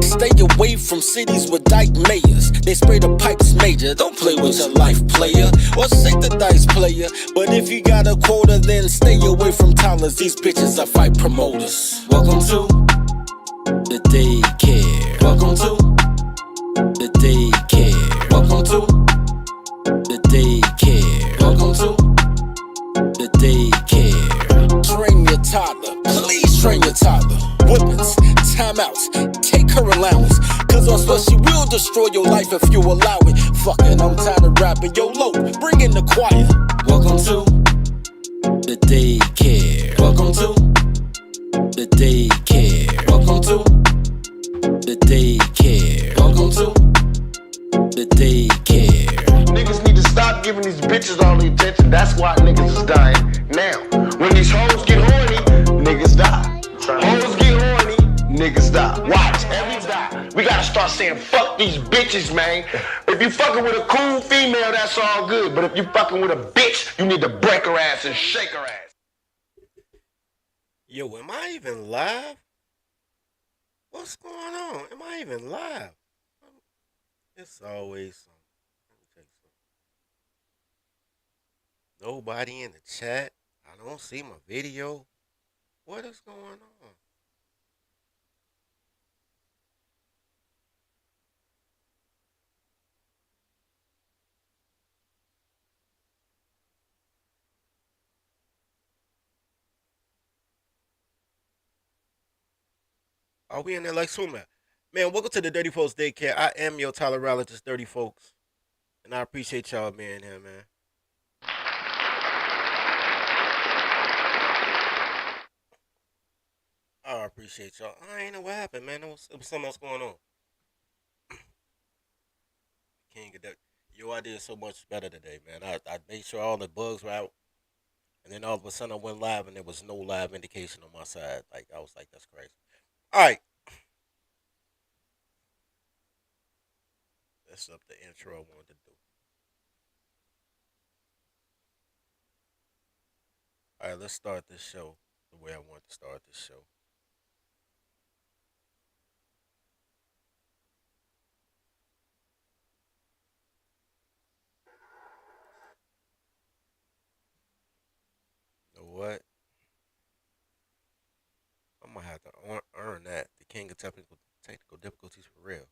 Stay away from cities with dyke mayors. They spray the pipes major. Don't play with your life, player. Or shake the dice, player. But if you got a quota, then stay away from toddlers. These bitches are fight promoters. Welcome to the daycare. Welcome to the daycare. Welcome to the daycare. Welcome to the daycare. Train your toddler. Please train your toddler. Whippings, timeouts, take her allowance. Cause on spell she will destroy your life if you allow it. Fucking, I'm tired of rapping. Yo, Lo, bring in the choir. Welcome to the daycare. Welcome to the daycare. Welcome to the daycare. Welcome to the daycare. Niggas need to stop giving these bitches all the attention. That's why niggas is dying now. When these hoes get horny, niggas die. Hoes get horny, niggas die. Watch, every die. We gotta start saying fuck these bitches, man. If you fucking with a cool female, that's all good. But if you fucking with a bitch, you need to break her ass and shake her ass. Yo, am I even live? What's going on? Am I even live? It's always something. Let me tell you something. Nobody in the chat. I don't see my video. What is going on? Are we in there like soon, man? Man, welcome to the Dirty Folks Daycare. I am your tolerologist, Dirty Folks. And I appreciate y'all being here, man. I appreciate y'all. I ain't know what happened, man. It was something else going on. Can't get that. Your idea is so much better today, man. I made sure all the bugs were out. And then all of a sudden I went live and there was no live indication on my side. Like, I was like, that's crazy. All right. That's up the intro I wanted to do. All right, let's start this show the way I want to start this show. You know what? I'm gonna have to earn that. The king of technical difficulties for real.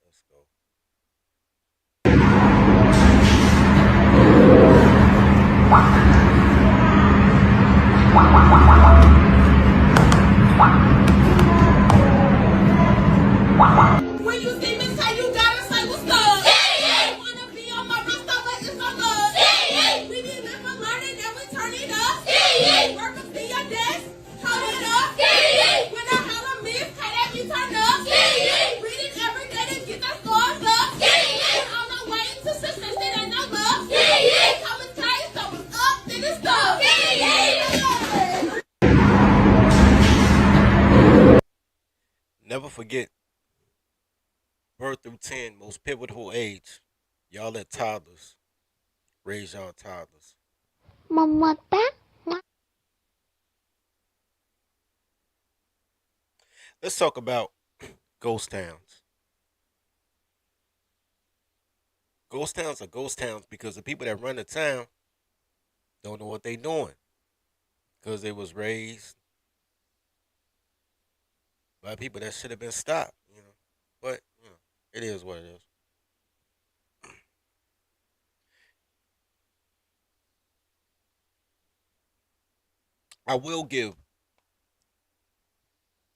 Let's go. When you see me say you gotta say what's up. Hey, wanna be on my roster, but it's on us. Hey, we be living, learning, and we turn it up. Hey, work up to your desk, hold it up. Hey, when I holler miss, can that be turned up? Hey, read it every day to get that scores up. Hey, on the way to success, it ain't no love. Hey, coming tight, so it's up, then it's stuff. Never forget, birth through 10, most pivotal age. Y'all let toddlers raise y'all toddlers. Let's talk about ghost towns. Ghost towns are ghost towns because the people that run the town don't know what they doing. Because they was raised by people that should have been stopped, you know. But, you know, it is what it is. I will give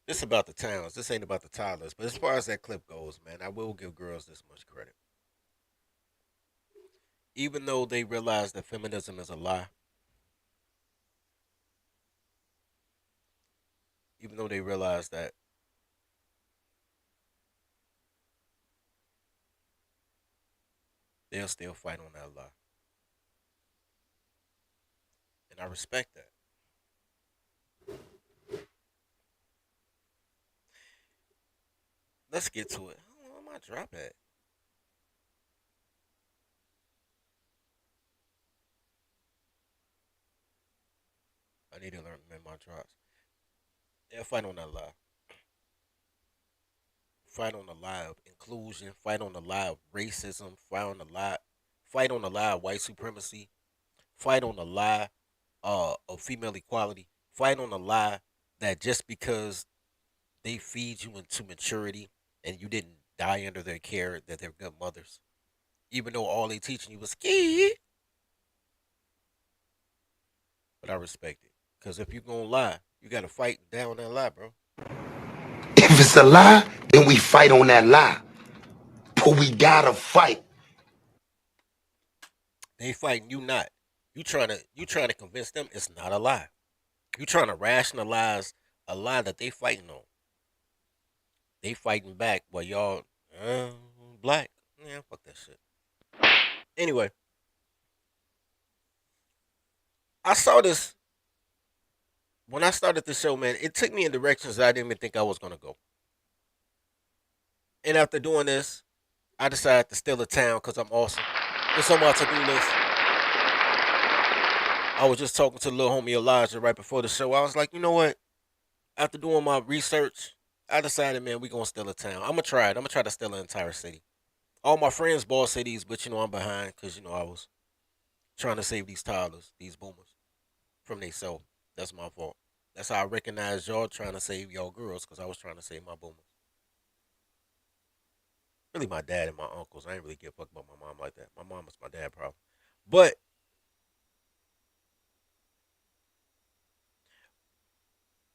this about the towns. This ain't about the toddlers. But as far as that clip goes, man, I will give girls this much credit. Even though they realize that feminism is a lie, even though they realize that they'll still fight on that lie. And I respect that. Let's get to it. Where my drop at? I need to learn my drops. Yeah, fight on that lie. Fight on the lie of inclusion. Fight on the lie of racism. Fight on the lie. Fight on the lie of white supremacy. Fight on the lie of female equality. Fight on the lie that just because they feed you into maturity and you didn't die under their care, that they're good mothers. Even though all they teaching you was ski. But I respect it. Because if you're going to lie, you got to fight down that lie, bro. If it's a lie, then we fight on that lie. But we gotta fight. They fighting you not. You trying to convince them it's not a lie. You trying to rationalize a lie that they fighting on. They fighting back while y'all black. Yeah, fuck that shit. Anyway, I saw this when I started the show, man. It took me in directions I didn't even think I was gonna go. And after doing this, I decided to steal a town because I'm awesome. It's on my to-do list. I was just talking to the little homie Elijah right before the show. I was like, you know what? After doing my research, I decided, man, we gonna steal a town. I'm gonna try it. I'm gonna try to steal an entire city. All my friends bought cities, but I'm behind because I was trying to save these toddlers, these boomers, from they self. That's my fault. That's how I recognize y'all trying to save y'all girls because I was trying to save my boomers. Really, my dad and my uncles. I ain't really give a fuck about my mom like that. My mom was my dad problem. But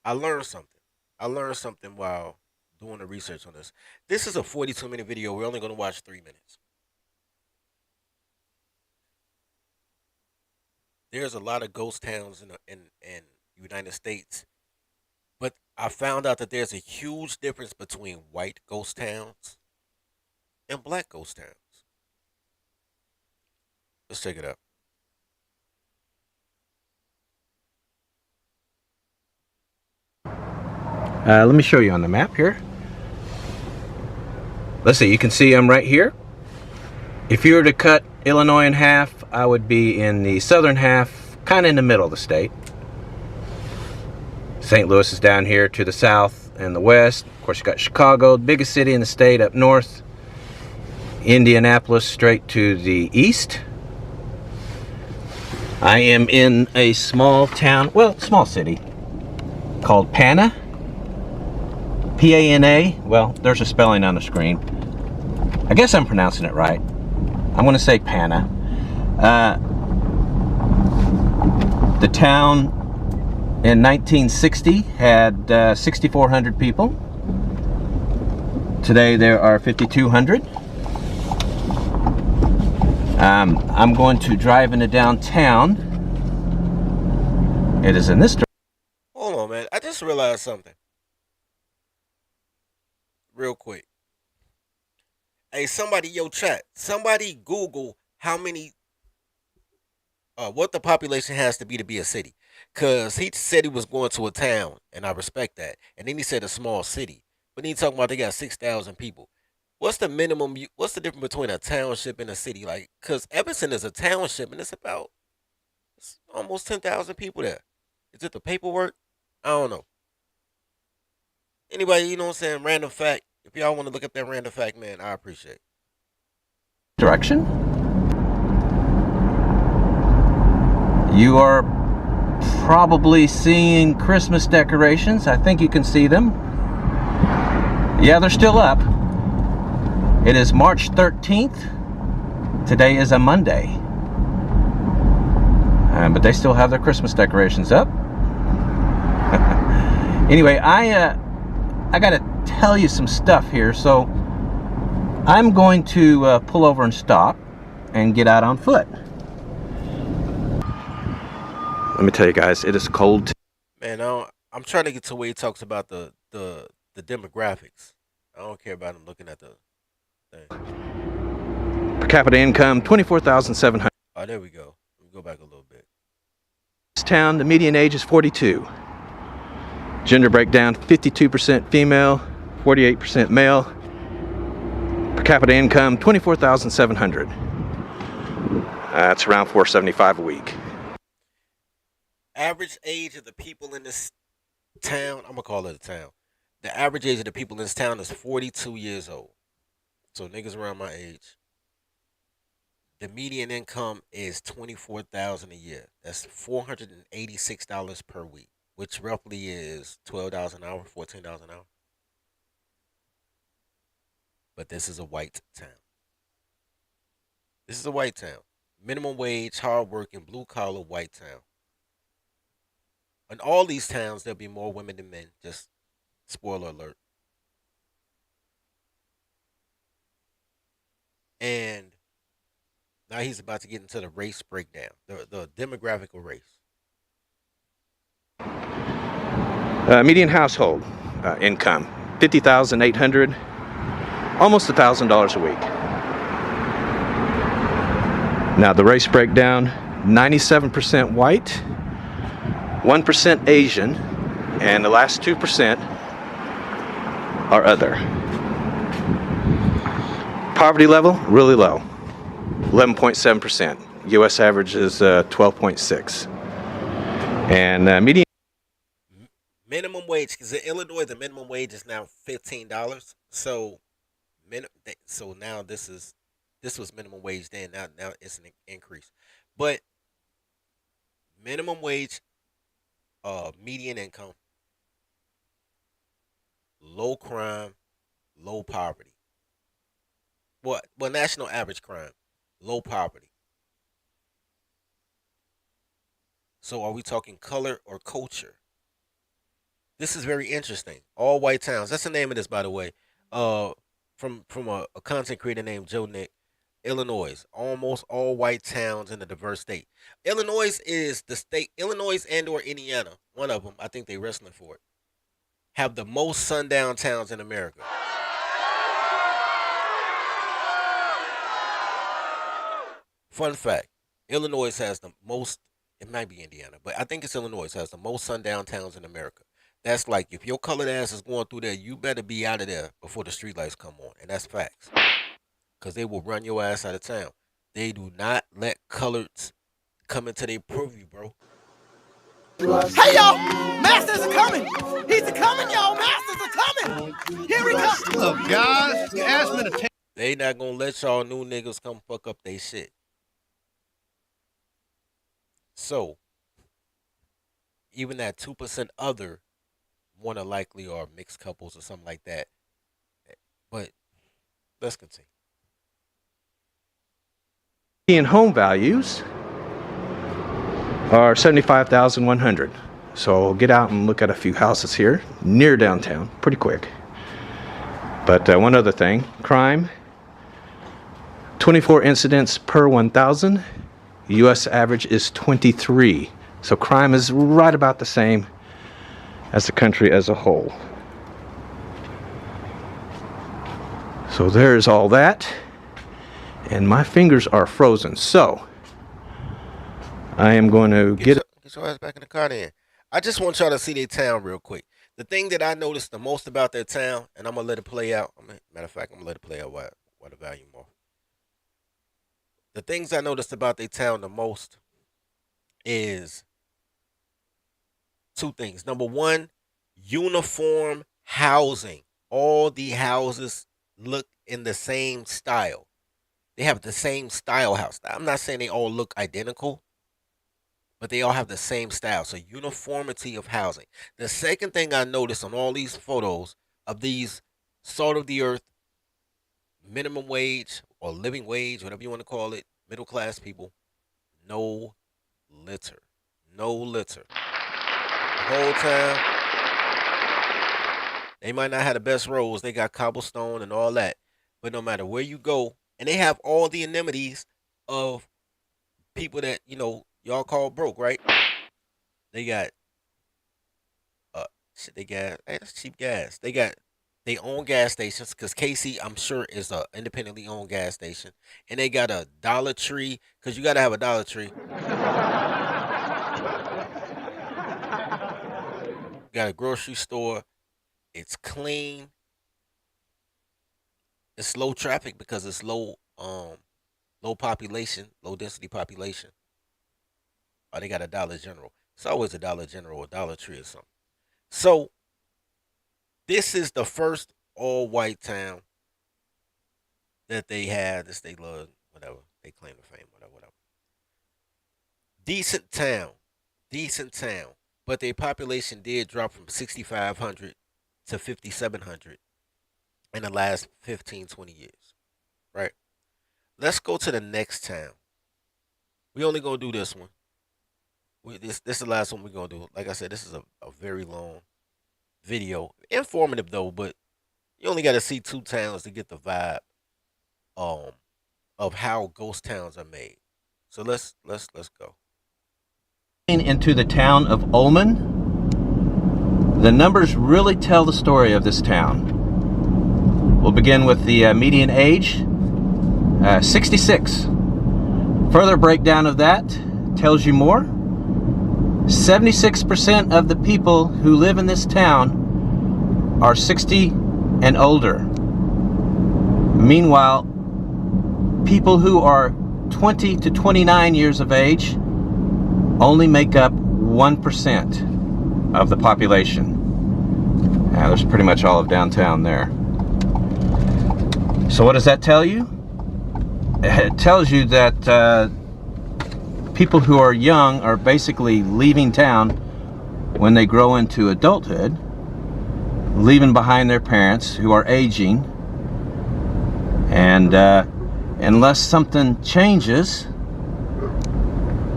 I learned something. I learned something while doing the research on this. This is a 42-minute video. We're only going to watch 3 minutes. There's a lot of ghost towns in United States, but I found out that there's a huge difference between white ghost towns and black ghost towns. Let's check it out. Let me show you on the map here. Let's see, you can see I'm right here. If you were to cut Illinois in half, I would be in the southern half, kind of in the middle of the state. St. Louis is down here to the south and the west. Of course, you got Chicago, the biggest city in the state, up north. Indianapolis straight to the east. I am in a small town, well, small city, called Pana. P-A-N-A. Well, there's a spelling on the screen. I guess I'm pronouncing it right. I'm going to say Pana. The town in 1960 had 6,400 people. Today there are 5,200. I'm going to drive into downtown. It is in this direction. Hold on, man. I just realized something. Real quick. Hey, somebody, chat. Somebody Google how many, what the population has to be a city. Because he said he was going to a town, and I respect that. And then he said a small city. But then he talking about they got 6,000 people. What's the minimum, what's the difference between a township and a city? Like, because Evanston is a township, and it's almost 10,000 people there. Is it the paperwork? I don't know. Anybody, you know what I'm saying? Random fact. If y'all want to look up that random fact, man, I appreciate it. Direction. You are probably seeing Christmas decorations. I think you can see them. Yeah, they're still up. It is March 13th. Today is a Monday. But they still have their Christmas decorations up. Anyway, I got to tell you some stuff here, so I'm going to pull over and stop and get out on foot. Let me tell you guys, it is cold. Man, I'm trying to get to where he talks about the demographics. I don't care about him looking at the thing. Per capita income, 24,700. Oh, there we go. Let me go back a little bit. This town, the median age is 42. Gender breakdown, 52% female, 48% male. Per capita income, 24,700. That's around $475 a week. Average age of the people in this town, I'm gonna call it a town. The average age of the people in this town is 42 years old. So niggas around my age. The median income is 24,000 a year. That's $486 per week, which roughly is $12 an hour, $14 an hour. But this is a white town. This is a white town. Minimum wage, hard working, blue collar white town. In all these towns, there'll be more women than men. Just spoiler alert. And now he's about to get into the race breakdown, the demographical race. Median household income, 50,800, almost $1,000 a week. Now the race breakdown: 97% white, 1% Asian, and the last 2% are other. Poverty level, really low, 11.7%. U.S. average is 12.6. And median Minimum wage, because in Illinois the minimum wage is now $15. So, so now this was minimum wage then. Now it's an increase, but minimum wage, median income, low crime, low poverty. Well, national average crime, low poverty. So are we talking color or culture? This is very interesting. All white towns. That's the name of this, by the way. Uh, from a content creator named Joe Nick. Illinois, almost all white towns in a diverse state. Illinois is the state. Illinois and/or Indiana, one of them. I think they wrestling for it. Have the most sundown towns in America. Fun fact: Illinois has the most. It might be Indiana, but I think it's Illinois has the most sundown towns in America. That's like if your colored ass is going through there, you better be out of there before the streetlights come on, and that's facts. Cause they will run your ass out of town. They do not let coloreds come into their purview, bro. Hey y'all, Masters are coming. He's a coming, y'all. Masters are coming. Here we come. Look, guys, you asked me to take. They not gonna let y'all new niggas come fuck up they shit. So even that 2% other, more than likely are mixed couples or something like that. But let's continue. median home values are 75,100. So get out and look at a few houses here near downtown pretty quick. But one other thing, crime, 24 incidents per 1,000. U.S. average is 23. So crime is right about the same as the country as a whole. So there's all that. And my fingers are frozen. So I am going to get your ass back in the car then. I just want y'all to see their town real quick. The thing that I noticed the most about their town, and I'm gonna let it play out. Matter of fact, I'm gonna let it play out while the volume off. The things I noticed about their town the most is two things. Number one, uniform housing. All the houses look in the same style. They have the same style house. I'm not saying they all look identical, but they all have the same style. So uniformity of housing. The second thing I noticed on all these photos of these salt of the earth, minimum wage or living wage, whatever you want to call it, middle class people, no litter. No litter. The whole time, they might not have the best roads. They got cobblestone and all that. But no matter where you go, and they have all the amenities of people that, y'all call broke, right? They got that's cheap gas. They got they own gas stations because Casey, I'm sure, is a independently owned gas station. And they got a Dollar Tree, because you gotta have a Dollar Tree. Got a grocery store. It's clean. It's low traffic because it's low population, low density population. Oh, they got a Dollar General. It's always a Dollar General or Dollar Tree or something. So this is the first all-white town that they had. This they love, whatever they claim to fame, whatever, whatever. Decent town, decent town, but their population did drop from 6,500 to 5,700 in the last 15, 20 years. Right. Let's go to the next town. We only gonna do this one. This is the last one we're gonna do. Like I said, this is a very long video, informative though, but you only got to see two towns to get the vibe um of how ghost towns are made. So let's go. Into the town of Ullman, the numbers really tell the story of this town. We'll begin with the median age, 66. Further breakdown of that tells you more. 76% of the people who live in this town are 60 and older. Meanwhile, people who are 20 to 29 years of age only make up 1% of the population. Now, there's pretty much all of downtown there. So what does that tell you? It tells you that people who are young are basically leaving town when they grow into adulthood, leaving behind their parents who are aging, and unless something changes,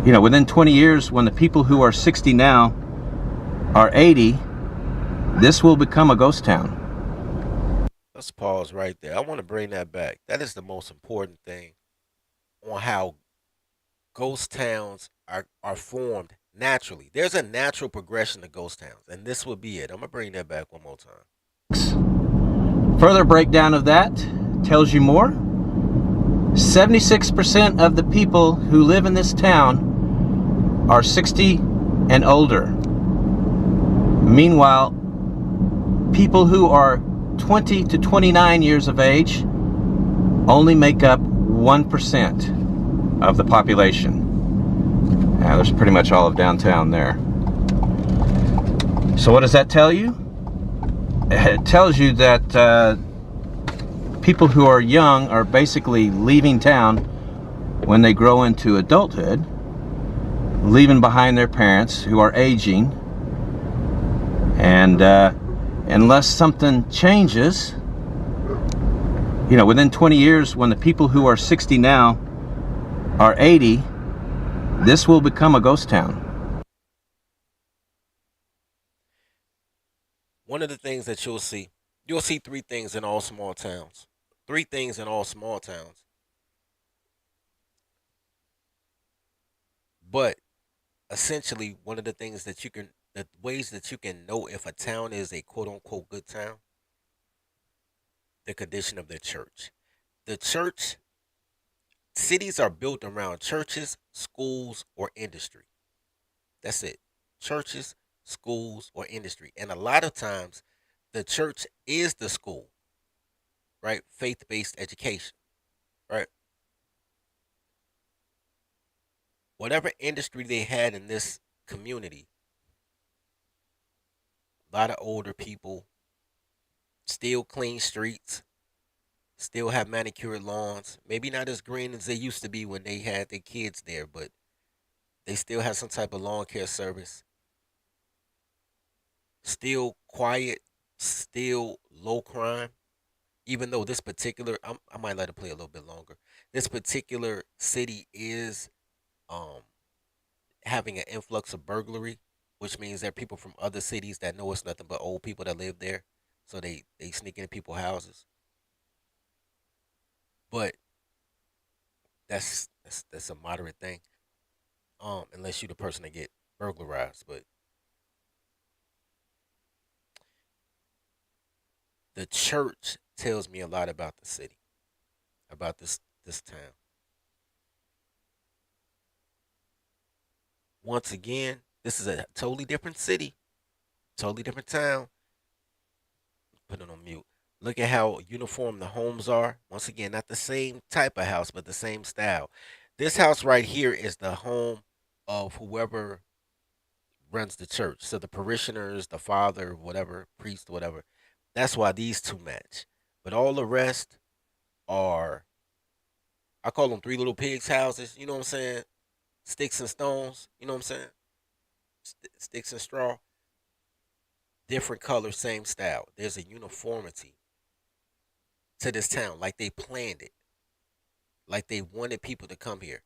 you know, within 20 years, when the people who are 60 now are 80, this will become a ghost town. Let's pause right there. I want to bring that back. That is the most important thing on how ghost towns are formed naturally. There's a natural progression to ghost towns, and this would be it. I'm gonna bring that back one more time. Further breakdown of that tells you more. 76% of the people who live in this town are 60 and older. Meanwhile, people who are 20 to 29 years of age only make up 1% of the population. Now, there's pretty much all of downtown there. So what does that tell you? It tells you that people who are young are basically leaving town when they grow into adulthood, leaving behind their parents who are aging, and unless something changes, you know, within 20 years, when the people who are 60 now are 80, this will become a ghost town. One of the things that you'll see three things in all small towns. Three things in all small towns. But essentially, one of the things that the ways that you can know if a town is a quote unquote good town, the condition of their church. Cities are built around churches, schools, or industry. That's it. Churches, schools, or industry. And a lot of times, the church is the school, right? Faith-based education, right? Whatever industry they had in this community, a lot of older people, still clean streets, still have manicured lawns. Maybe not as green as they used to be when they had their kids there, but they still have some type of lawn care service. Still quiet, still low crime. Even though this particular, I might let it play a little bit longer. This particular city is um, having an influx of burglary, which means there are people from other cities that know it's nothing but old people that live there, so they sneak into people's houses. But that's a moderate thing, unless you the person that get burglarized. But the church tells me a lot about the city, about this town. Once again, this is a totally different city, totally different town. Put it on mute. Look at how uniform the homes are. Once again, not the same type of house, but the same style. This house right here is the home of whoever runs the church. So the parishioners, the father, whatever, priest, whatever. That's why these two match. But all the rest are, I call them three little pigs houses. You know what I'm saying? Sticks and stones. You know what I'm saying? Sticks and straw. Different color, same style. There's a uniformity to this town. Like they planned it. Like they wanted people to come here.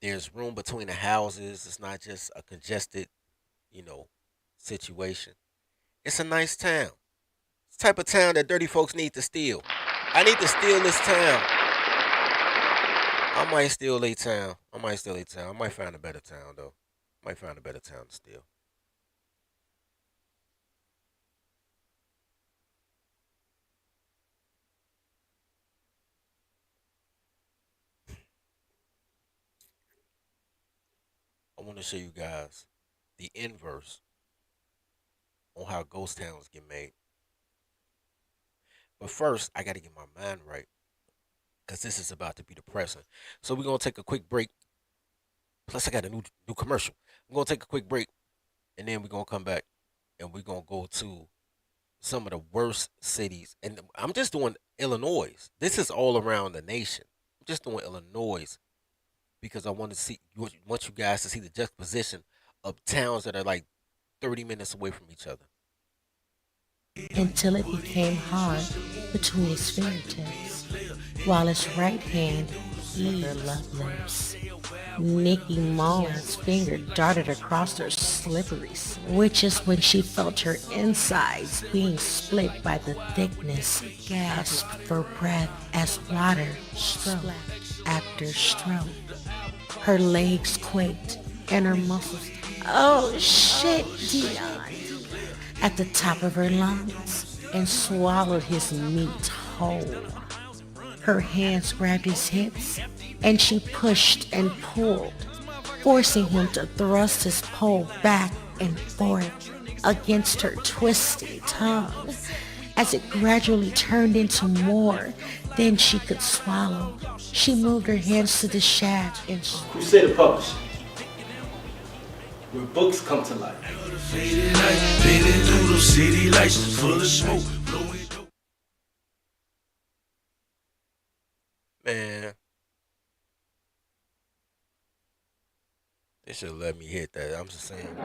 There's room between the houses. It's not just a congested, you know, situation. It's a nice town. It's the type of town that dirty folks need to steal. I need to steal this town. I might steal a town. I might find a better town though. I might find a better town to steal. I want to show you guys the inverse on how ghost towns get made. But first, I got to get my mind right because this is about to be depressing. So we're gonna take a quick break. Plus, I got a new commercial. We're gonna take a quick break, and then we're gonna come back, and we're gonna go to some of the worst cities. And I'm just doing Illinois. This is all around the nation. I'm just doing Illinois because I want to want you guys to see the juxtaposition of towns that are like 30 minutes away from each other. Until it became hard between his fingertips, while his right hand eager love lips. Nikki Mullins' finger darted across her slippery, which is when she felt her insides being split by the thickness, gasped for breath as water stroke after stroke. Her legs quaked and her muscles, oh shit, Dion, at the top of her lungs and swallowed his meat whole. Her hands grabbed his hips and she pushed and pulled, forcing him to thrust his pole back and forth against her twisting tongue as it gradually turned into more than she could swallow. She moved her hands to the shaft and Crusader Publishing, where books come to life. Man, they should have let me hit that. I'm just saying.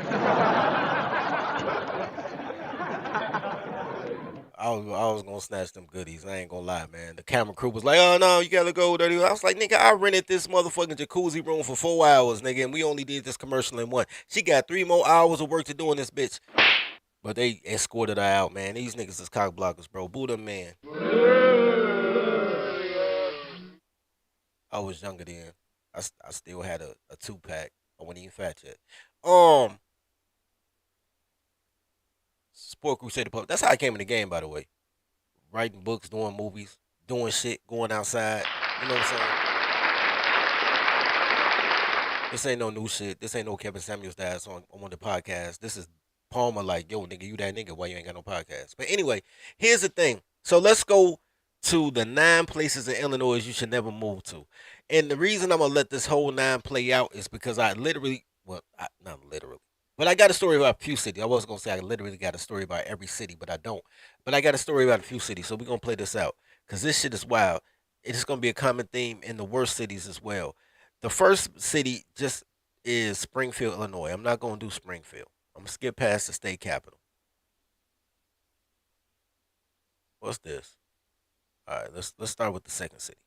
I was gonna snatch them goodies. I ain't gonna lie, man. The camera crew was like, "Oh no, you gotta go dirty." I was like, "Nigga, I rented this motherfucking jacuzzi room for 4 hours, nigga, and we only did this commercial in one. She got 3 more hours of work to do in this bitch." But they escorted her out, man. These niggas is cock blockers, bro. Boo them, man. I was younger then. I still had a 2-pack. I wasn't even fat yet. Sport Crusader Pub. That's how I came in the game, by the way. Writing books, doing movies, doing shit, going outside. You know what I'm saying? This ain't no new shit. This ain't no Kevin Samuels that's on the podcast. This is Palmer like, yo, nigga, you that nigga. Why you ain't got no podcast? But anyway, here's the thing. So let's go to the 9 places in Illinois you should never move to. And the reason I'm going to let this whole 9 play out is because I literally, well, not literally, but I got a story about a few cities. I was going to say I literally got a story about every city, but I don't. But I got a story about a few cities, so we're going to play this out because this shit is wild. It's going to be a common theme in the worst cities as well. The first city just is Springfield, Illinois. I'm not going to do Springfield. I'm going to skip past the state capital. What's this? All right, let's start with the second city.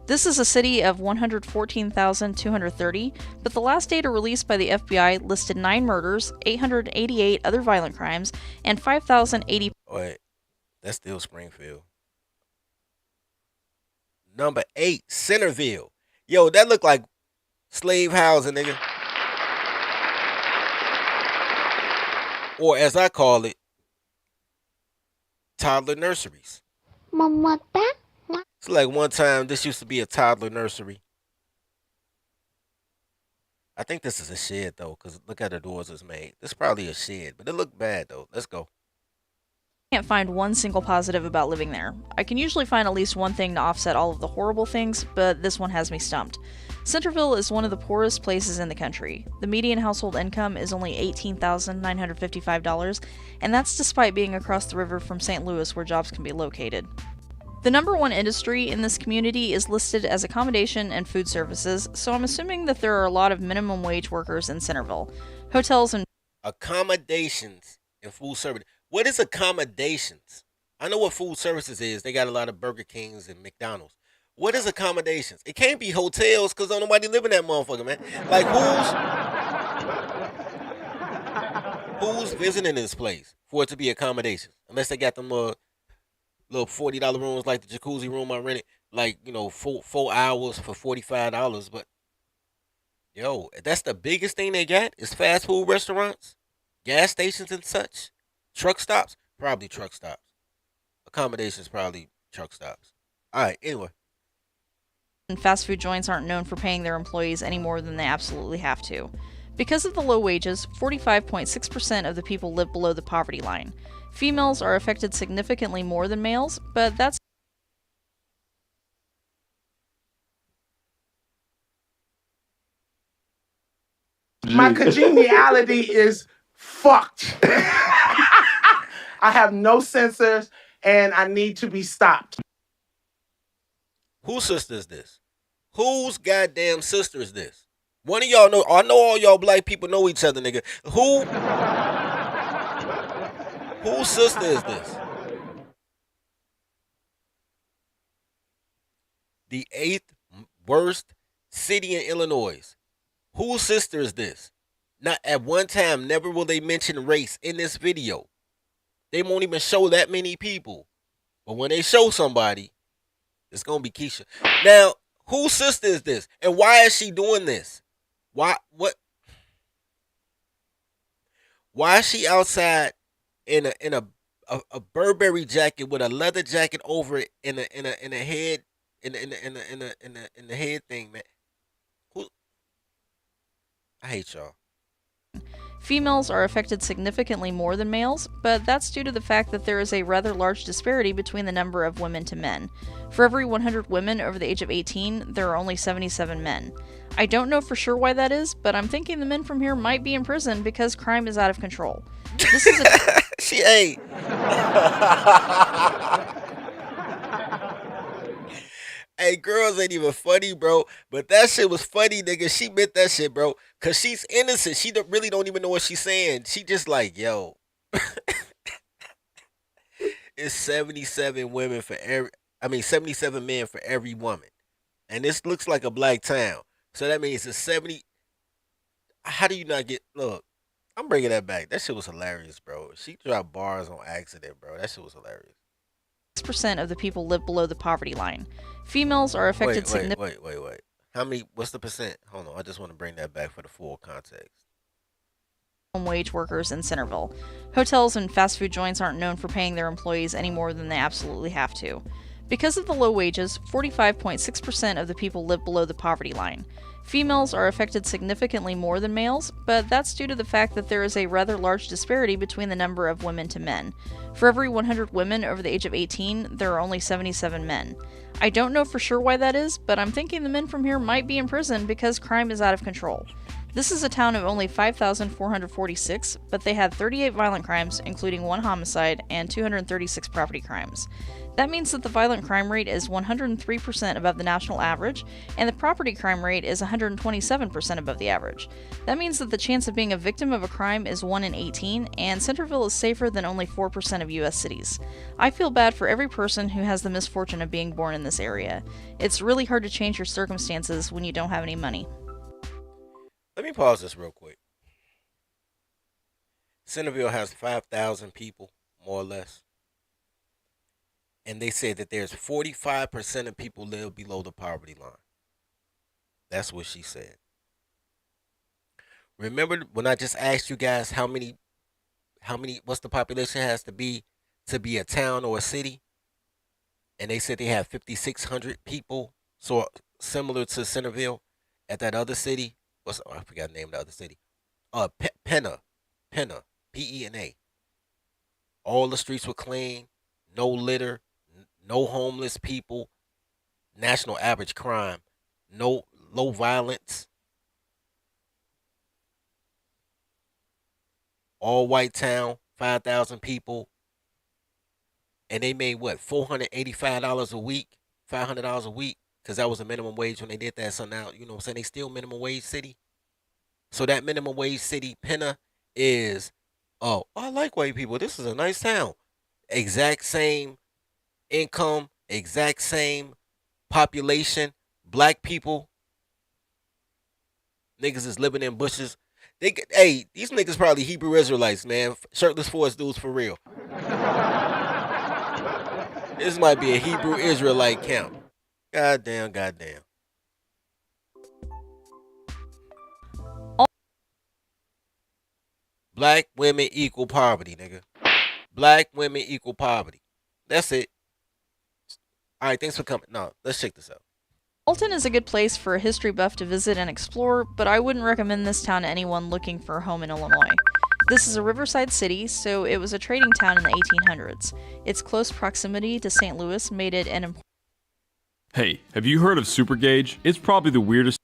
This is a city of 114,230, but the last data released by the FBI listed 9 murders, 888 other violent crimes, and 5,080. Wait, that's still Springfield. Number 8, Centerville. Yo, that look like slave housing, nigga. Or as I call it, toddler nurseries. It's like one time this used to be a toddler nursery. I think this is a shed though, because look how the doors is made. This is probably a shed, but it looked bad though. Let's go. I can't find one single positive about living there. I can usually find at least one thing to offset all of the horrible things, but this one has me stumped. Centerville is one of the poorest places in the country. The median household income is only $18,955, and that's despite being across the river from St. Louis, where jobs can be located. The number one industry in this community is listed as accommodation and food services, so I'm assuming that there are a lot of minimum wage workers in Centerville. Hotels and Accommodations and food service. What is accommodations? I know what food services is. They got a lot of Burger Kings and McDonald's. What is accommodations? It can't be hotels because don't nobody live in that motherfucker, man. Like who's visiting this place for it to be accommodations? Unless they got them little $40 rooms like the jacuzzi room I rented, like, you know, 4 hours for $45. But yo, that's the biggest thing they got is fast food restaurants, gas stations and such, truck stops, probably truck stops. Accommodations, probably truck stops. All right, anyway. fast food joints aren't known for paying their employees any more than they absolutely have to. Because of the low wages, 45.6% of the people live below the poverty line. Females are affected significantly more than males, but that's my congeniality is fucked. I have no sensors and I need to be stopped. Whose sister is this? Whose goddamn sister is this? One of y'all know. I know all y'all black people know each other, nigga. Whose sister is this? The 8th worst city in Illinois. Whose sister is this? Not at one time, never will they mention race in this video. They won't even show that many people. But when they show somebody, it's going to be Keisha. Now, whose sister is this? And why is she doing this? Why is she outside in a Burberry jacket with a leather jacket over it in the head thing, man? I hate y'all. Females are affected significantly more than males, but that's due to the fact that there is a rather large disparity between the number of women to men. For every 100 women over the age of 18, there are only 77 men. I don't know for sure why that is, but I'm thinking the men from here might be in prison because crime is out of control. This is a She ain't. Hey, girls ain't even funny, bro. But that shit was funny, nigga. She meant that shit, bro. Cause she's innocent. She really don't even know what she's saying. She just like, yo. It's 77 women for 77 men for every woman. And this looks like a black town. So that means it's 70. How do you not get, look, I'm bringing that back. That shit was hilarious, bro. She dropped bars on accident, bro. That shit was hilarious. 6% of the people live below the poverty line. Females are affected significantly. Wait. How many? What's the percent? Hold on. I just want to bring that back for the full context. Wage workers in Centerville. Hotels and fast food joints aren't known for paying their employees any more than they absolutely have to. Because of the low wages, 45.6% of the people live below the poverty line. Females are affected significantly more than males, but that's due to the fact that there is a rather large disparity between the number of women to men. For every 100 women over the age of 18, there are only 77 men. I don't know for sure why that is, but I'm thinking the men from here might be in prison because crime is out of control. This is a town of only 5,446, but they had 38 violent crimes, including 1 homicide, and 236 property crimes. That means that the violent crime rate is 103% above the national average, and the property crime rate is 127% above the average. That means that the chance of being a victim of a crime is 1 in 18, and Centerville is safer than only 4% of US cities. I feel bad for every person who has the misfortune of being born in this area. It's really hard to change your circumstances when you don't have any money. Let me pause this real quick. Centerville has 5,000 people, more or less. And they say that there's 45% of people live below the poverty line. That's what she said. Remember when I just asked you guys how many, what's the population has to be a town or a city? And they said they have 5,600 people, so similar to Centerville at that other city. I forgot the name of the other city. Pena, P-E-N-A. All the streets were clean, no litter, no homeless people, national average crime, no low violence, all white town, 5,000 people, and they made what, $485 a week, $500 a week, because that was the minimum wage when they did that. So now, you know what I'm saying, they still minimum wage city. So that minimum wage city, Penna, is, oh, I like white people. This is a nice town. Exact same income, exact same population. Black people, niggas is living in bushes. Hey, these niggas probably Hebrew Israelites, man. Shirtless forest dudes for real. This might be a Hebrew Israelite camp. Goddamn. Black women equal poverty, nigga. Black women equal poverty. That's it. All right, thanks for coming. No, let's check this out. Alton is a good place for a history buff to visit and explore, but I wouldn't recommend this town to anyone looking for a home in Illinois. This is a riverside city, so it was a trading town in the 1800s. Its close proximity to St. Louis made it an important. Hey, have you heard of Supergauge? It's probably the weirdest.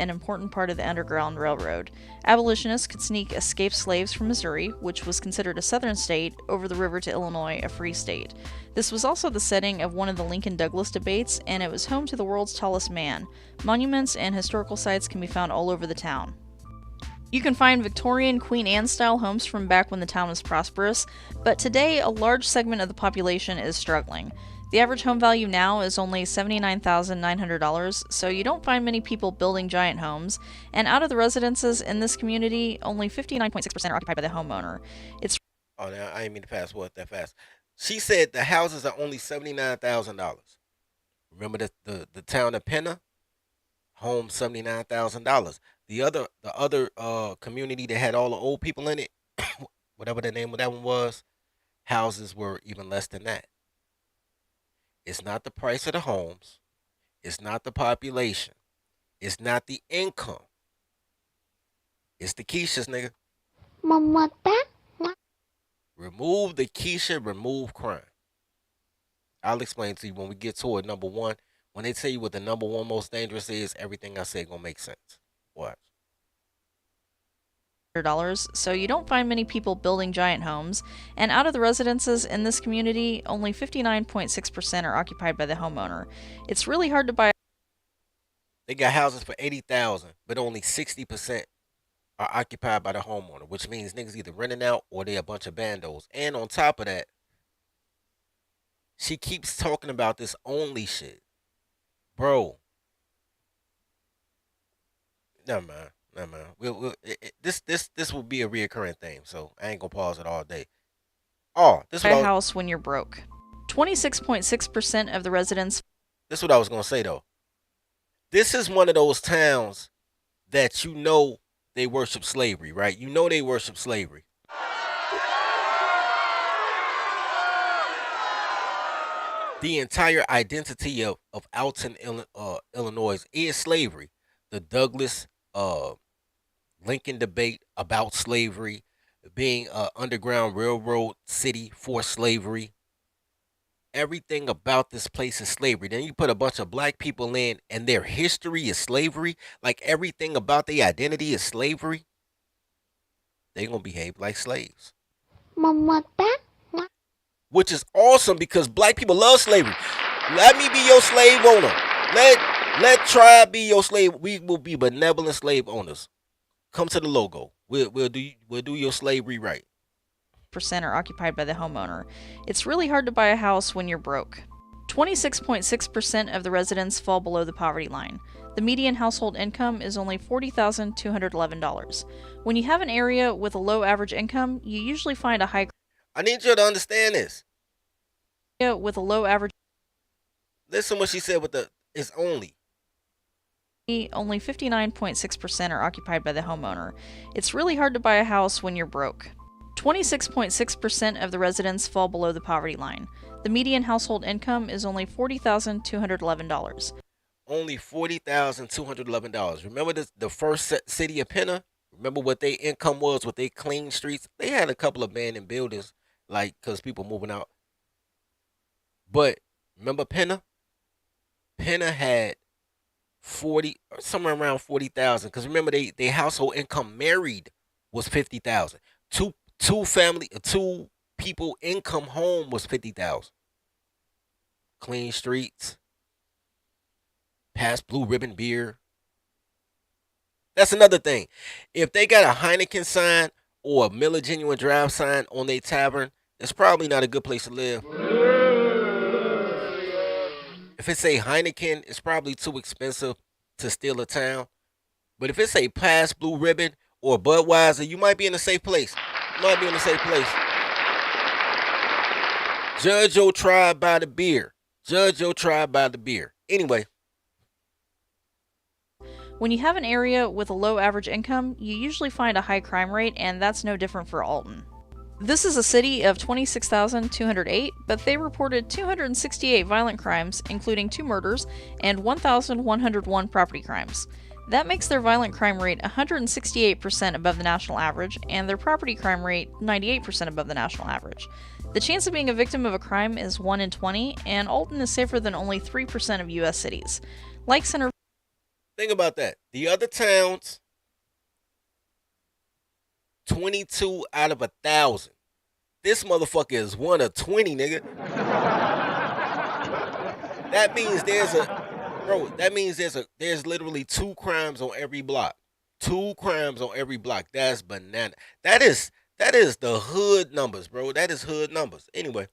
An important part of the Underground Railroad. Abolitionists could sneak escaped slaves from Missouri, which was considered a southern state, over the river to Illinois, a free state. This was also the setting of one of the Lincoln-Douglas debates, and it was home to the world's tallest man. Monuments and historical sites can be found all over the town. You can find Victorian Queen Anne-style homes from back when the town was prosperous, but today a large segment of the population is struggling. The average home value now is only $79,900, so you don't find many people building giant homes, and out of the residences in this community, only 59.6% are occupied by the homeowner. Oh, now I didn't mean to fast forward that fast. She said the houses are only $79,000. Remember the town of Penna? Home $79,000. The other community that had all the old people in it, whatever the name of that one was, houses were even less than that. It's not the price of the homes. It's not the population. It's not the income. It's the Keishas, nigga. Remove the Keisha, remove crime. I'll explain to you when we get to it. Number one, when they tell you what the number one most dangerous is, everything I say gonna make sense. Watch. So you don't find many people building giant homes, and out of the residences in this community, only 59.6% are occupied by the homeowner. It's really hard to buy. They got houses for $80,000, but only 60% are occupied by the homeowner, which means niggas either renting out or they a bunch of bandos. And on top of that, she keeps talking about this only shit, bro. Never mind. This will be a reoccurring theme, so I ain't gonna pause it all day. Oh, this Buy a house when you're broke. 26.6% of the residents. This is what I was gonna say though. This is one of those towns that you know they worship slavery, right? You know they worship slavery. The entire identity of Alton, Illinois is slavery. The Douglas Lincoln debate about slavery, being an underground railroad city for slavery. Everything about this place is slavery. Then you put a bunch of black people in and their history is slavery. Like everything about their identity is slavery. They're going to behave like slaves. Which is awesome because black people love slavery. Let me be your slave owner. Let tribe be your slave. We will be benevolent slave owners. Come to the logo. We'll do your slavery right. Percent are occupied by the homeowner. It's really hard to buy a house when you're broke. 26.6% of the residents fall below the poverty line. The median household income is only $40,211. When you have an area with a low average income, you usually find a high. I need you to understand this. With a low average. Listen what she said with the it's only. Only 59.6% are occupied by the homeowner. It's really hard to buy a house when you're broke. 26.6% of the residents fall below the poverty line. The median household income is only $40,211. Only $40,211. Remember the first city of Penna? Remember what their income was, what they clean streets? They had a couple of abandoned buildings, like, because people moving out. But remember Penna? Penna had 40, somewhere around 40,000. Because remember, they household income married was 50,000. Two people income home was 50,000. Clean streets, past blue ribbon beer. That's another thing. If they got a Heineken sign or a Miller Genuine Drive sign on their tavern, it's probably not a good place to live. If it's a Heineken, it's probably too expensive to steal a town. But if it's a past blue ribbon or Budweiser, you might be in a safe place. You might be in a safe place. Judge your tribe by the beer. Judge your tribe by the beer. Anyway. When you have an area with a low average income, you usually find a high crime rate, and that's no different for Alton. This is a city of 26,208, but they reported 268 violent crimes, including 2 murders, and 1,101 property crimes. That makes their violent crime rate 168% above the national average, and their property crime rate 98% above the national average. The chance of being a victim of a crime is 1 in 20, and Alton is safer than only 3% of U.S. cities. Like Centerville. Think about that. The other towns, 22 out of 1,000. This motherfucker is 1 of 20, nigga. That means there's literally 2 crimes on every block. 2 crimes on every block. That's banana. That is the hood numbers, bro. That is hood numbers. Anyway.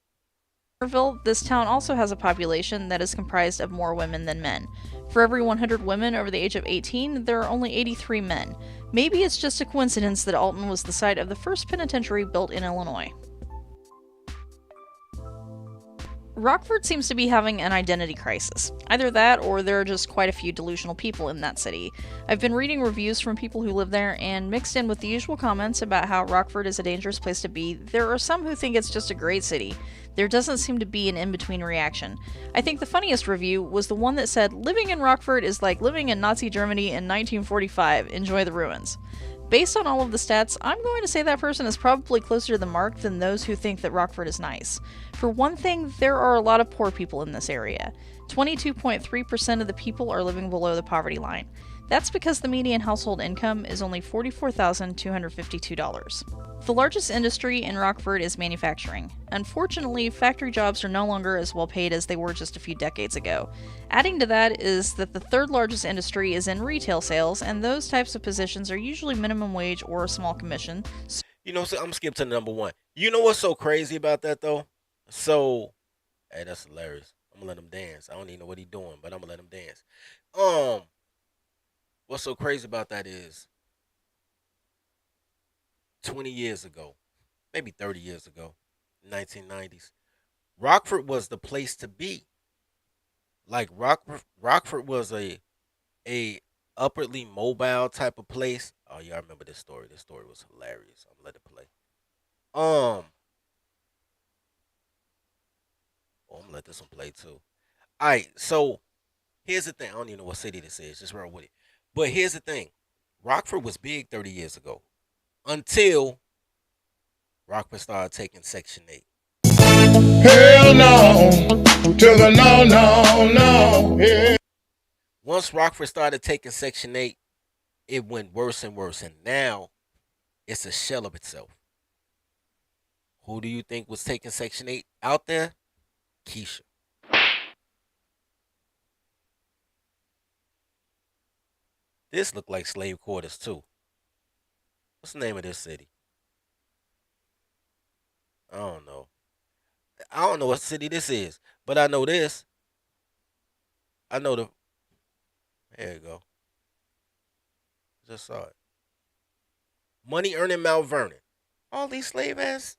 This town also has a population that is comprised of more women than men. For every 100 women over the age of 18, there are only 83 men. Maybe it's just a coincidence that Alton was the site of the first penitentiary built in Illinois. Rockford seems to be having an identity crisis. Either that, or there are just quite a few delusional people in that city. I've been reading reviews from people who live there, and mixed in with the usual comments about how Rockford is a dangerous place to be, there are some who think it's just a great city. There doesn't seem to be an in-between reaction. I think the funniest review was the one that said, "Living in Rockford is like living in Nazi Germany in 1945. Enjoy the ruins." Based on all of the stats, I'm going to say that person is probably closer to the mark than those who think that Rockford is nice. For one thing, there are a lot of poor people in this area. 22.3% of the people are living below the poverty line. That's because the median household income is only $44,252. The largest industry in Rockford is manufacturing. Unfortunately, factory jobs are no longer as well paid as they were just a few decades ago. Adding to that is that the third largest industry is in retail sales, and those types of positions are usually minimum wage or a small commission. You know, so I'm skipping to number 1. You know what's so crazy about that, though? So, hey, that's hilarious. I'm gonna let him dance. I don't even know what he's doing, but I'm gonna let him dance. What's so crazy about that is 20 years ago, maybe 30 years ago, 1990s, Rockford was the place to be. Like Rockford was a upwardly mobile type of place. Oh yeah, I remember this story. This story was hilarious. I'm gonna let it play. I'm gonna let this one play too. All right, so here's the thing. I don't even know what city this is. Just roll with it. But here's the thing. Rockford was big 30 years ago. Until Rockford started taking Section 8. Hell no. To the no. Yeah. Once Rockford started taking Section 8, it went worse and worse. And now it's a shell of itself. Who do you think was taking Section 8 out there? Keisha. This looked like slave quarters too. What's the name of this city? I don't know. I don't know what city this is, but I know this. I know the. There you go. Just saw it. Money earning Mount Vernon. All these slave ass.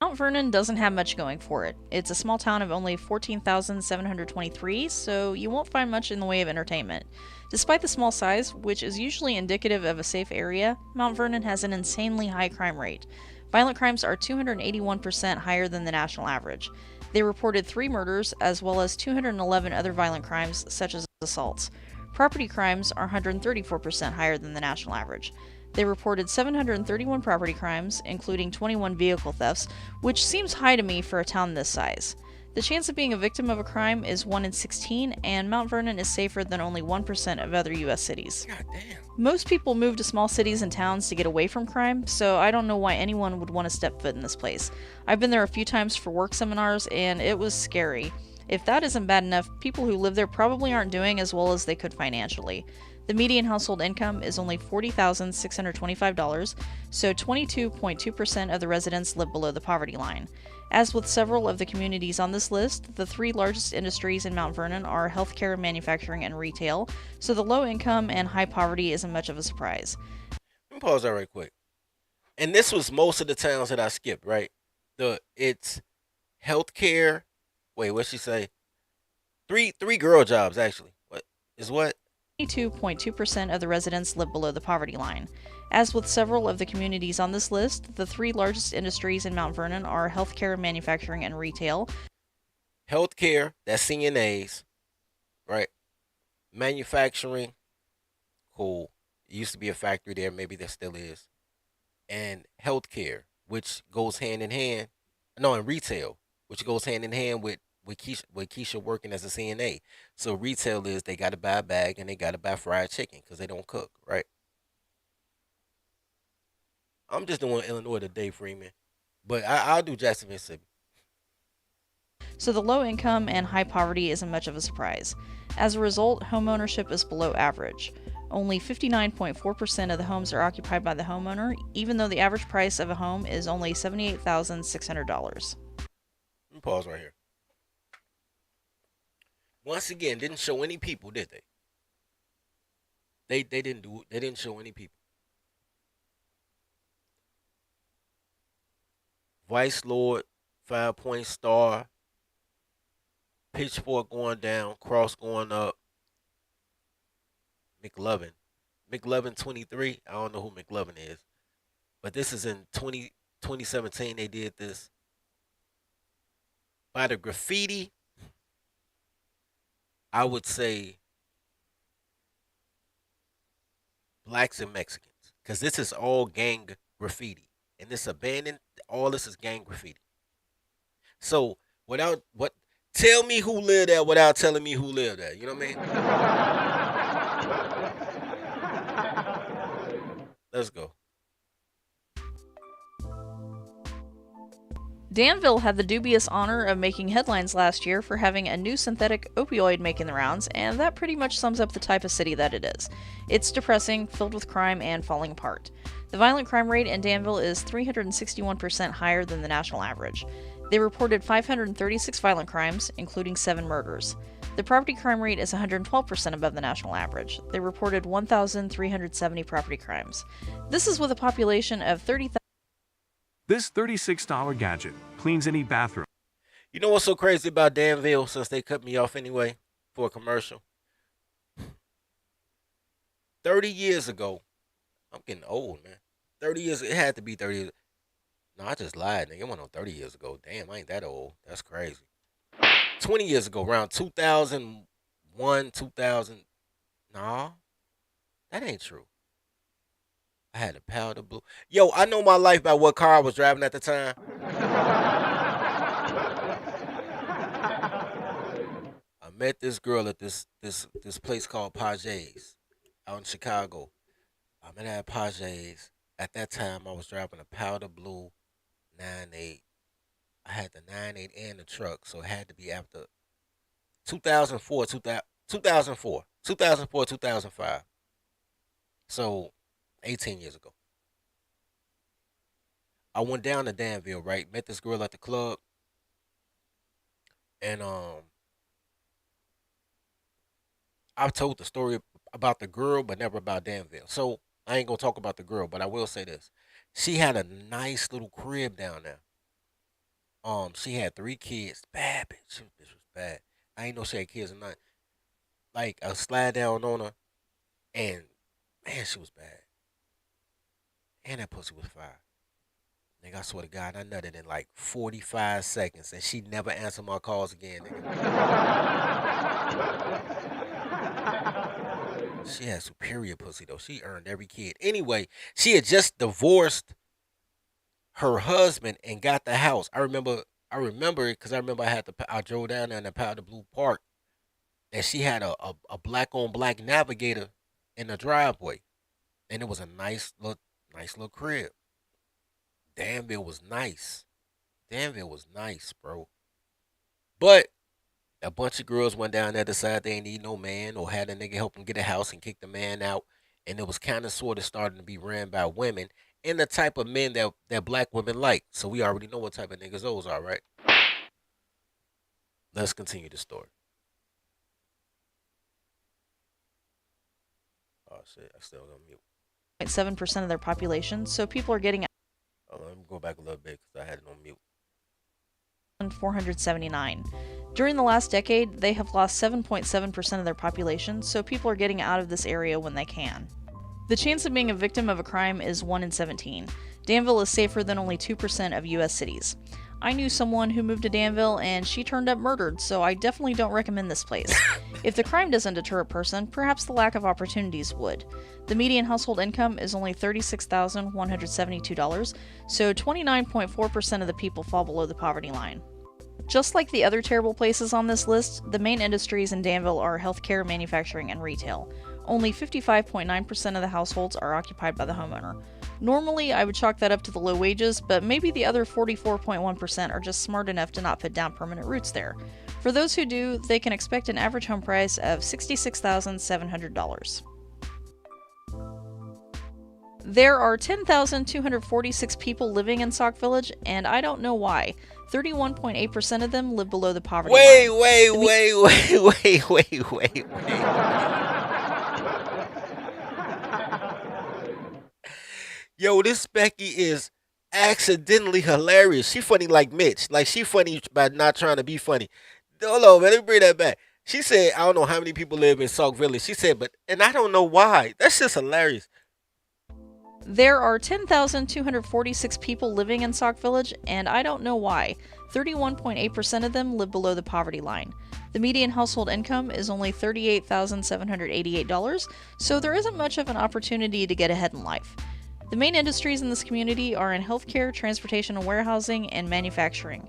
Mount Vernon doesn't have much going for it. It's a small town of only 14,723, so you won't find much in the way of entertainment. Despite the small size, which is usually indicative of a safe area, Mount Vernon has an insanely high crime rate. Violent crimes are 281% higher than the national average. They reported 3 murders, as well as 211 other violent crimes, such as assaults. Property crimes are 134% higher than the national average. They reported 731 property crimes, including 21 vehicle thefts, which seems high to me for a town this size. The chance of being a victim of a crime is 1 in 16, and Mount Vernon is safer than only 1% of other US cities. God damn. Most people move to small cities and towns to get away from crime, so I don't know why anyone would want to step foot in this place. I've been there a few times for work seminars, and it was scary. If that isn't bad enough, people who live there probably aren't doing as well as they could financially. The median household income is only $40,625, so 22.2% of the residents live below the poverty line. As with several of the communities on this list, the three largest industries in Mount Vernon are healthcare, manufacturing, and retail, so the low income and high poverty isn't much of a surprise. Let me pause that right quick. And this was most of the towns that I skipped, right? It's healthcare. Wait, what'd she say? Three girl jobs, actually. What is what? 22.2% of the residents live below the poverty line. As with several of the communities on this list, the three largest industries in Mount Vernon are healthcare, manufacturing, and retail. Healthcare, that's CNAs, right? Manufacturing, cool. It used to be a factory there, maybe there still is. And healthcare, which goes hand in hand. No, and retail, which goes hand in hand with Keisha working as a CNA. So retail is they got to buy a bag and they got to buy fried chicken because they don't cook, right? I'm just doing Illinois today, Freeman. But I'll do Jackson, Mississippi. So the low income and high poverty isn't much of a surprise. As a result, home ownership is below average. Only 59.4% of the homes are occupied by the homeowner, even though the average price of a home is only $78,600. Let me pause right here. Once again, didn't show any people, did they? They didn't show any people. Vice Lord, 5-point star, pitchfork going down, cross going up. McLovin 23. I don't know who McLovin is, but this is in 2017. They did this. By the graffiti, I would say blacks and Mexicans, because this is all gang graffiti, and this abandoned. All this is gang graffiti. So tell me who lived there without telling me who lived there. You know what I mean? Let's go. Danville had the dubious honor of making headlines last year for having a new synthetic opioid making the rounds, and that pretty much sums up the type of city that it is. It's depressing, filled with crime, and falling apart. The violent crime rate in Danville is 361% higher than the national average. They reported 536 violent crimes, including 7 murders. The property crime rate is 112% above the national average. They reported 1,370 property crimes. This is with a population of 30,000. This $36 gadget cleans any bathroom. You know what's so crazy about Danville, since they cut me off anyway for a commercial? 30 years ago, I'm getting old, man. 30 years, it had to be 30 years. No, I just lied, nigga. It wasn't no 30 years ago. Damn, I ain't that old. That's crazy. 20 years ago, around 2001, 2000. Nah, that ain't true. I had a powder blue. Yo, I know my life by what car I was driving at the time. I met this girl at this place called Paget's out in Chicago. I met her at Paget's. At that time, I was driving a powder blue 9.8. I had the 9.8 and the truck, so it had to be after 2004, 2005. So 18 years ago. I went down to Danville, right? Met this girl at the club. And I've told the story about the girl, but never about Danville. So I ain't gonna talk about the girl, but I will say this. She had a nice little crib down there. She had 3 kids. Bad bitch. This was bad. I ain't know she had kids or not. Like, I slide down on her, and man, she was bad. And that pussy was fire. Nigga, I swear to God, I nutted in like 45 seconds, and she never answered my calls again, nigga. She had superior pussy though. She earned every kid. Anyway, she had just divorced her husband and got the house. I remember it because I remember I drove down there in the Powder Blue Park, and she had a black on black Navigator in the driveway, and it was a nice little crib. Danville was nice. Danville was nice, bro. But a bunch of girls went down there, decided they ain't need no man, or had a nigga help them get a house and kick the man out. And it was kind of sort of starting to be ran by women and the type of men that black women like. So we already know what type of niggas those are, right? Let's continue the story. Oh shit, I still got mute. 0.7% of their population, so people are getting Let me go back a little bit because I had it on mute. 479. During the last decade, they have lost 7.7% of their population, so people are getting out of this area when they can. The chance of being a victim of a crime is 1 in 17. Danville is safer than only 2% of US cities. I knew someone who moved to Danville and she turned up murdered, so I definitely don't recommend this place. If the crime doesn't deter a person, perhaps the lack of opportunities would. The median household income is only $36,172, so 29.4% of the people fall below the poverty line. Just like the other terrible places on this list, the main industries in Danville are healthcare, manufacturing, and retail. Only 55.9% of the households are occupied by the homeowner. Normally, I would chalk that up to the low wages, but maybe the other 44.1% are just smart enough to not put down permanent roots there. For those who do, they can expect an average home price of $66,700. There are 10,246 people living in Sauk Village, and I don't know why. 31.8% of them live below the poverty line. Wait. Yo, this Becky is accidentally hilarious. She funny like Mitch. Like, she funny by not trying to be funny. Hold on, man. Let me bring that back. She said, I don't know how many people live in Sauk Village. She said, and I don't know why. That's just hilarious. There are 10,246 people living in Sauk Village, and I don't know why. 31.8% of them live below the poverty line. The median household income is only $38,788, so there isn't much of an opportunity to get ahead in life. The main industries in this community are in healthcare, transportation and warehousing, and manufacturing.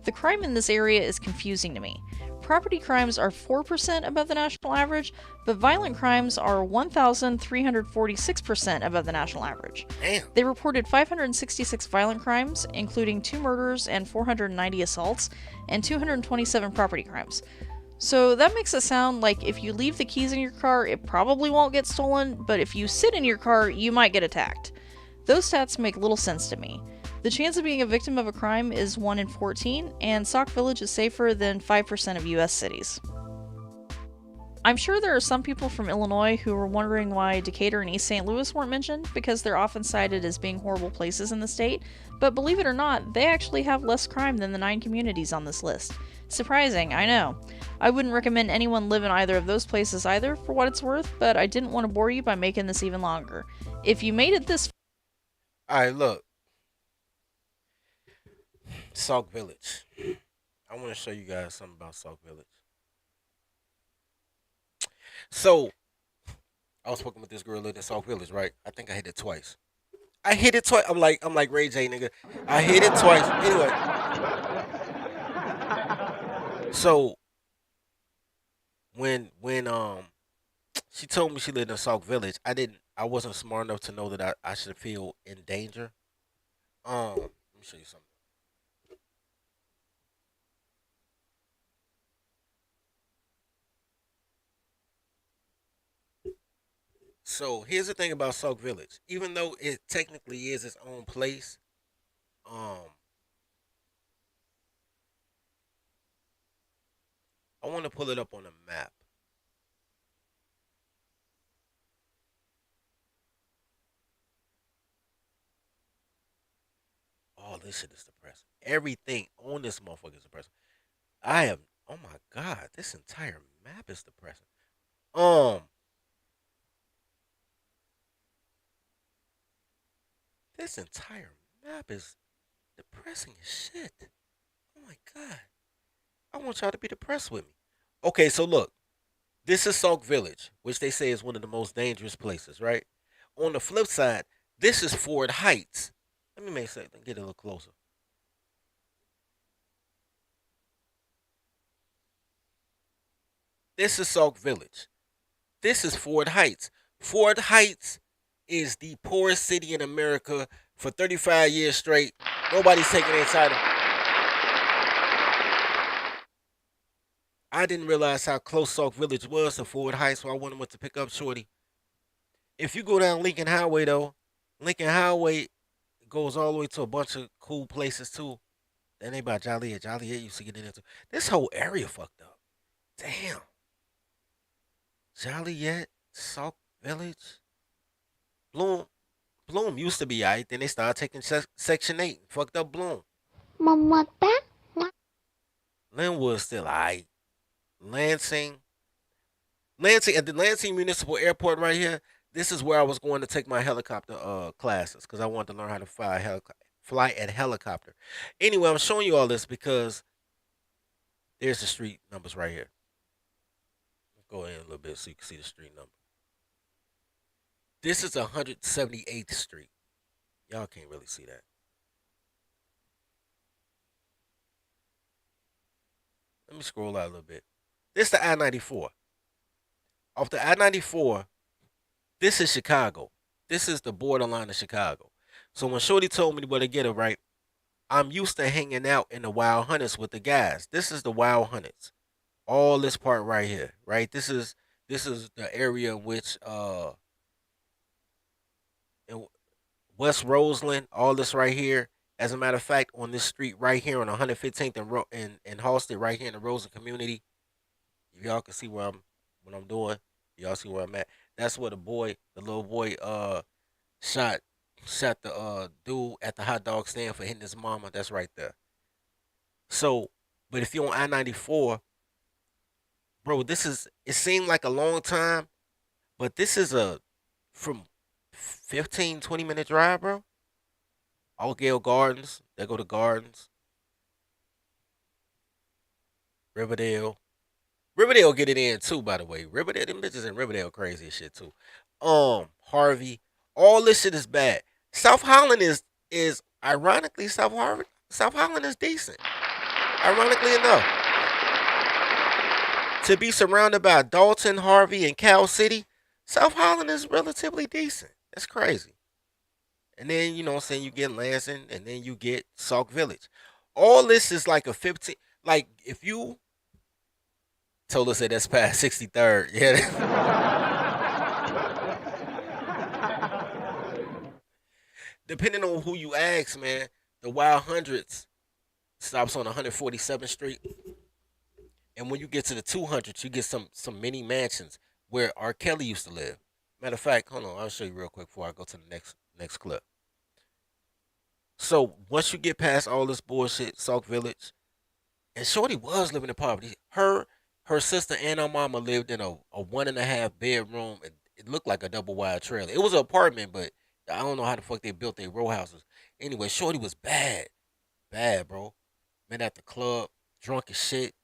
The crime in this area is confusing to me. Property crimes are 4% above the national average, but violent crimes are 1,346% above the national average. Damn. They reported 566 violent crimes, including 2 murders and 490 assaults, and 227 property crimes. So that makes it sound like if you leave the keys in your car, it probably won't get stolen, but if you sit in your car, you might get attacked. Those stats make little sense to me. The chance of being a victim of a crime is 1 in 14, and Sauk Village is safer than 5% of US cities. I'm sure there are some people from Illinois who are wondering why Decatur and East St. Louis weren't mentioned, because they're often cited as being horrible places in the state, but believe it or not, they actually have less crime than the 9 communities on this list. Surprising, I know. I wouldn't recommend anyone live in either of those places either, for what it's worth, but I didn't want to bore you by making this even longer. If you made it this far... Alright, look. Sauk Village. I want to show you guys something about Sauk Village. So, I was fucking with this girl in Sauk Village, right? I think I hit it twice. I'm like Ray J, nigga. I hit it twice. Anyway. So, when she told me she lived in Sauk Village, I wasn't smart enough to know that I should feel in danger. Let me show you something. So here's the thing about Sauk Village. Even though it technically is its own place, I want to pull it up on a map. Oh, this shit is depressing. Everything on this motherfucker is depressing. Oh my God, this entire map is depressing. This entire map is depressing as shit. Oh my God. I want y'all to be depressed with me. Okay, so look. This is Sauk Village, which they say is one of the most dangerous places, right? On the flip side, this is Ford Heights. Let me get a little closer. This is Sauk Village. This is Ford Heights. Ford Heights is the poorest city in America for 35 years straight. Nobody's taking their title. I didn't realize how close Sauk Village was to Ford Heights, so I went to pick up Shorty. If you go down Lincoln Highway, though, Lincoln Highway goes all the way to a bunch of cool places, too. Then they by Joliet. Joliet used to get in there, too. This whole area fucked up. Damn. Joliet, Sauk Village. Bloom used to be aight. Then they started taking Section 8. Fucked up Bloom. Linwood still aight. Lansing, at the Lansing Municipal Airport right here, this is where I was going to take my helicopter classes because I wanted to learn how to fly at helicopter. Anyway, I'm showing you all this because there's the street numbers right here. Go in a little bit so you can see the street number. This is 178th Street. Y'all can't really see that. Let me scroll out a little bit. This is the I-94. Off the I-94, this is Chicago. This is the borderline of Chicago. So when Shorty told me where to get it right, I'm used to hanging out in the Wild Hunters with the guys. This is the Wild Hunters. All this part right here, right? This is the area in which in West Roseland, all this right here. As a matter of fact, on this street right here on 115th and Halsted, right here in the Roseland community, if y'all can see what I'm doing, y'all see where I'm at. That's where the little boy, shot the dude at the hot dog stand for hitting his mama. That's right there. So, but if you're on I-94, bro, it seemed like a long time, but this is from 15, 20-minute drive, bro. Gale Gardens, they go to Gardens. Riverdale get it in too, by the way. Riverdale, them bitches in Riverdale crazy as shit too. Harvey, all this shit is bad. South Holland is ironically South Holland is decent. Ironically enough, to be surrounded by Dalton, Harvey, and Cal City, South Holland is relatively decent. That's crazy. And then, you know what I'm saying, you get Lansing, and then you get Sauk Village. All this is like a 15, like if you told us that that's past 63rd, yeah. Depending on who you ask, man, the Wild Hundreds stops on 147th Street. And when you get to the 200s, you get some mini mansions where R. Kelly used to live. Matter of fact, hold on, I'll show you real quick before I go to the next clip. So once you get past all this bullshit, Sauk Village, and Shorty was living in poverty. Her sister and her mama lived in a 1.5 bedroom. It looked like a double wide trailer. It was an apartment, but I don't know how the fuck they built their row houses. Anyway, Shorty was bad, bro. Met at the club, drunk as shit.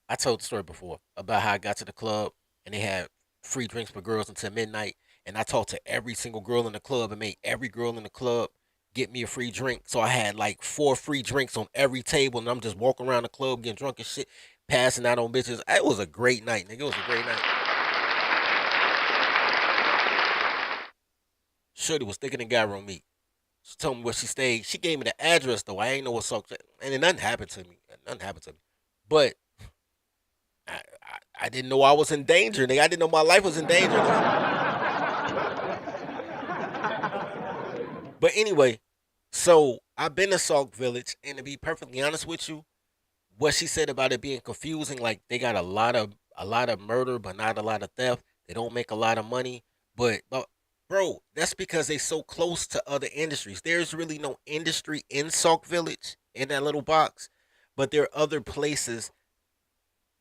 I told the story before about how I got to the club and they had free drinks for girls until midnight. And I talked to every single girl in the club and made every girl in the club get me a free drink. So I had like 4 free drinks on every table, and I'm just walking around the club getting drunk and shit, passing out on bitches. It was a great night, nigga. It was a great night. Shorty was thinking the guy on me. She told me where she stayed. She gave me the address though. I ain't know what Sauk, and nothing happened to me. But I didn't know I was in danger, nigga. I didn't know my life was in danger. But anyway, so I've been to Sauk Village, and to be perfectly honest with you, what she said about it being confusing, like they got a lot of murder, but not a lot of theft. They don't make a lot of money, but bro, that's because they so close to other industries. There's really no industry in Sauk Village in that little box, but there are other places.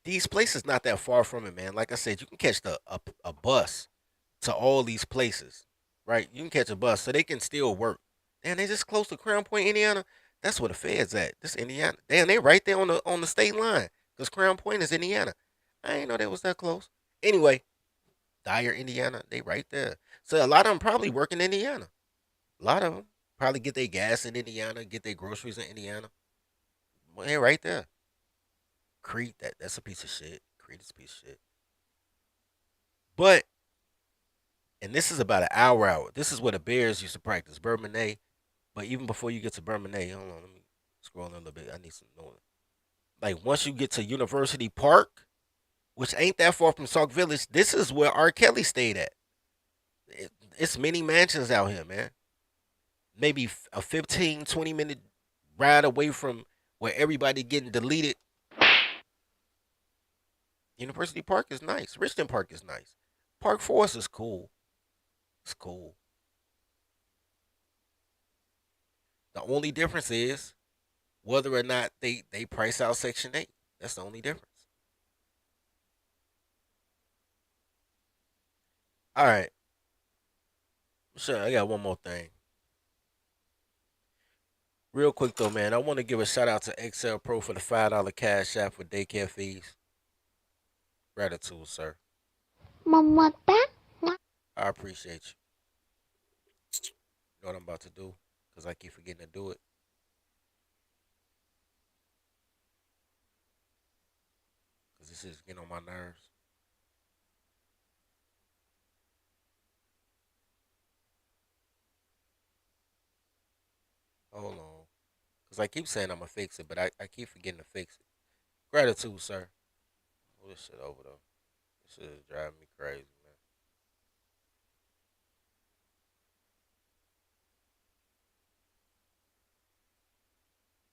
These places not that far from it, man. Like I said, you can catch a bus to all these places, right? You can catch a bus, so they can still work. And they just close to Crown Point, Indiana. That's where the Fed's at. This Indiana. Damn, they right there on the state line, because Crown Point is Indiana. I ain't know they was that close. Anyway, Dyer, Indiana, they right there. So a lot of them probably work in Indiana. A lot of them probably get their gas in Indiana, get their groceries in Indiana. Well, they right there. Crete, that's a piece of shit. Crete is a piece of shit. But and this is about an hour out. This is where the Bears used to practice, Bourbonnais. But even before you get to Bourbonnais, hold on, let me scroll in a little bit. I need some noise. Like once you get to University Park, which ain't that far from Sauk Village, this is where R. Kelly stayed at. It's many mansions out here, man. Maybe a 15, 20-minute ride away from where everybody getting deleted. University Park is nice. Richmond Park is nice. Park Forest is cool. It's cool. The only difference is whether or not they price out Section 8. That's the only difference. All right. Sure, I got one more thing. Real quick though, man, I want to give a shout out to XL Pro for the $5 cash app for daycare fees. Gratitude, sir. I appreciate you. You know what I'm about to do? Because I keep forgetting to do it. Because this is getting on my nerves. Hold on. Because I keep saying I'm going to fix it, but I keep forgetting to fix it. Gratitude, sir. Move this shit over, though. This shit is driving me crazy, man.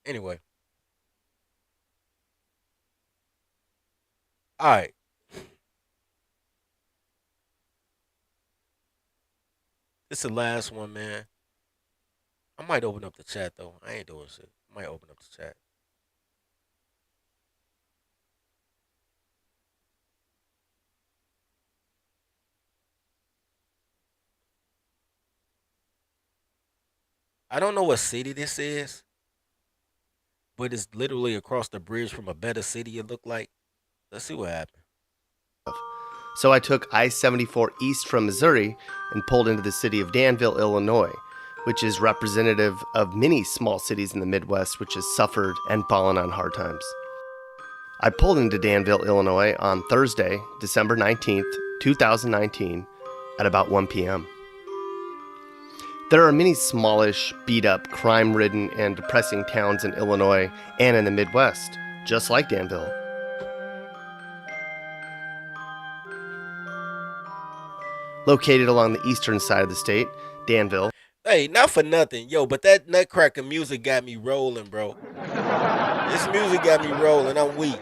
Anyway. All right. This is the last one, man. I might open up the chat, though. I ain't doing shit. I might open up the chat. I don't know what city this is, but it's literally across the bridge from a better city, it looked like. Let's see what happened. So I took I-74 east from Missouri and pulled into the city of Danville, Illinois, which is representative of many small cities in the Midwest which has suffered and fallen on hard times. I pulled into Danville, Illinois on Thursday, December 19th, 2019, at about 1 p.m. There are many smallish, beat-up, crime-ridden, and depressing towns in Illinois and in the Midwest, just like Danville. Located along the eastern side of the state, Danville. Hey, not for nothing, yo, but that Nutcracker music got me rolling, bro. This music got me rolling. I'm weak.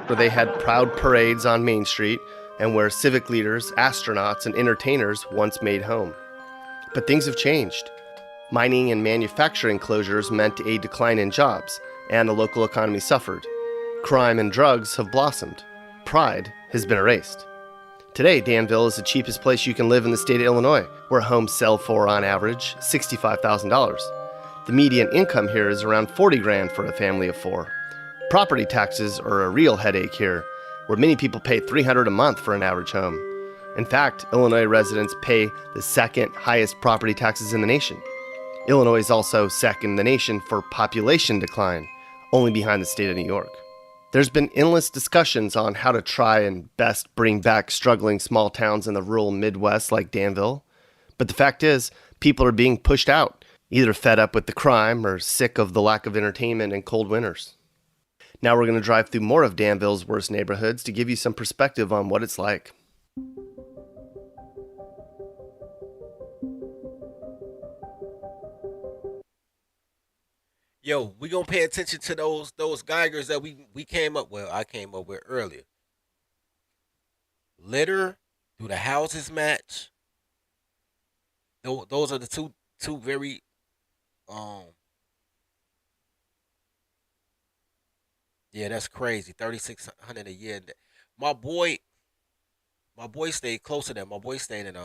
Where they had proud parades on Main Street and where civic leaders, astronauts, and entertainers once made home. But things have changed. Mining and manufacturing closures meant a decline in jobs, and the local economy suffered. Crime and drugs have blossomed. Pride has been erased. Today, Danville is the cheapest place you can live in the state of Illinois, where homes sell for, on average, $65,000. The median income here is around $40,000 for a family of 4. Property taxes are a real headache here, where many people pay $300 a month for an average home. In fact, Illinois residents pay the second highest property taxes in the nation. Illinois is also second in the nation for population decline, only behind the state of New York. There's been endless discussions on how to try and best bring back struggling small towns in the rural Midwest like Danville. But the fact is, people are being pushed out, either fed up with the crime or sick of the lack of entertainment and cold winters. Now we're going to drive through more of Danville's worst neighborhoods to give you some perspective on what it's like. Yo, we gonna pay attention to those Geigers that we came up with. I came up with earlier. Litter, do the houses match? Those are the two very yeah, that's crazy. 3,600 a year. My boy stayed closer than my boy stayed in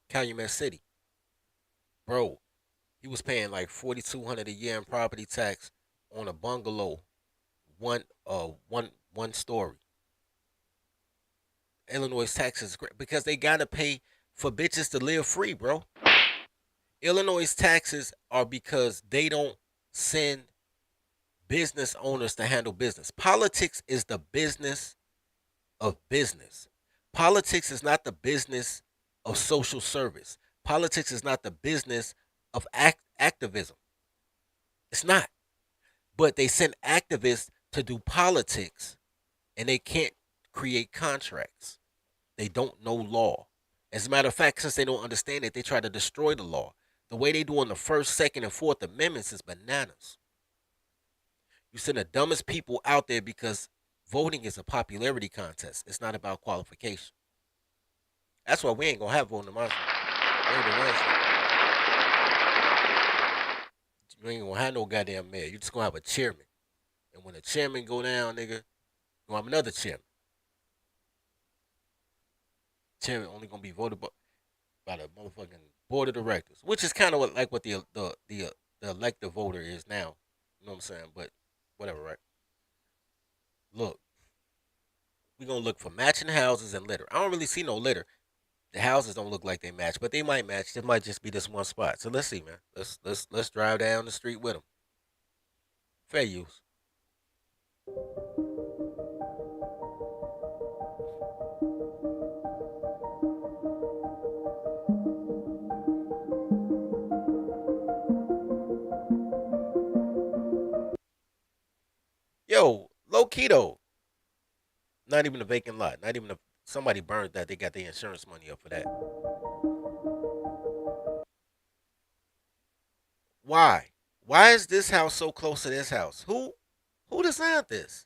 Calumet City, bro. He was paying like 4,200 a year in property tax on a bungalow, one one story. Illinois taxes because they gotta pay for bitches to live free, bro. Illinois taxes are because they don't send business owners to handle business. Politics is the business of business. Politics is not the business of social service. Politics is not the business of activism. It's not. But they send activists to do politics and they can't create contracts. They don't know law. As a matter of fact, since they don't understand it, they try to destroy the law. The way they do on the First, Second, and Fourth Amendments is bananas. You send the dumbest people out there because voting is a popularity contest. It's not about qualification. That's why we ain't gonna have voting in my state. We ain't gonna You ain't gonna have no goddamn mayor. You just gonna have a chairman. And when the chairman go down, nigga, you gonna have another chairman. Chairman only gonna be voted by the motherfucking board of directors, which is kind of like what the elected voter is now. You know what I'm saying? But whatever, right? Look, we gonna look for matching houses and litter. I don't really see no litter. The houses don't look like they match, but they might match. It might just be this one spot. So let's see, man. Let's drive down the street with them. Fair use. Yo, low key though. Not even a vacant lot. Not even somebody burned that. They got the insurance money up for that. Why? Why is this house so close to this house? Who designed this?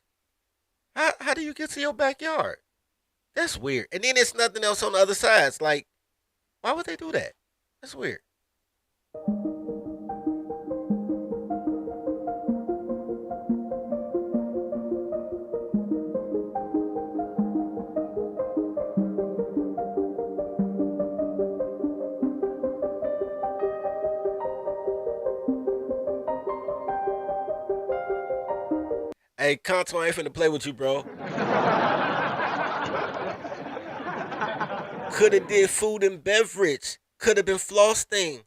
How do you get to your backyard? That's weird. And then there's nothing else on the other side. It's like, why would they do that? That's weird. Hey, Conto, I ain't finna play with you, bro. Could have did food and beverage. Could have been Flossting.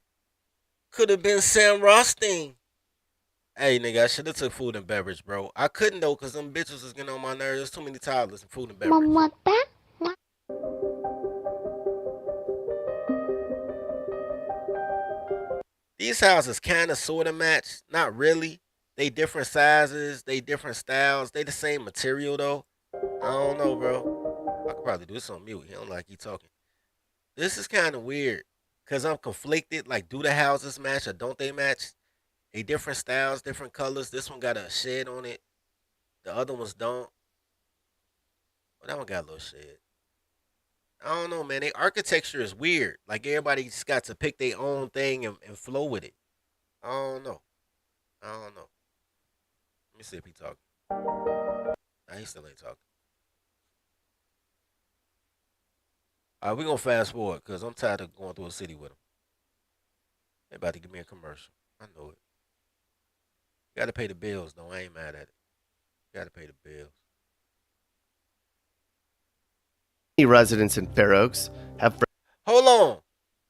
Could have been Sam Rothstein. Hey, nigga, I should have took food and beverage, bro. I couldn't, though, because them bitches was getting on my nerves. There's too many toddlers in food and beverage. These houses kind of sort of match. Not really. They different sizes. They different styles. They the same material, though. I don't know, bro. I could probably do this on mute. He don't like you talking. This is kind of weird. Because I'm conflicted. Like, do the houses match or don't they match? They different styles, different colors. This one got a shed on it. The other ones don't. Well, that one got a little shed. I don't know, man. Their architecture is weird. Like, everybody just got to pick their own thing and flow with it. I don't know. Let me see if he talking. Nah, he still ain't talking. All right, we're going to fast forward because I'm tired of going through a city with him. They about to give me a commercial. I know it. Got to pay the bills, though. I ain't mad at it. Got to pay the bills. Residents in Fair Oaks have... Hold on.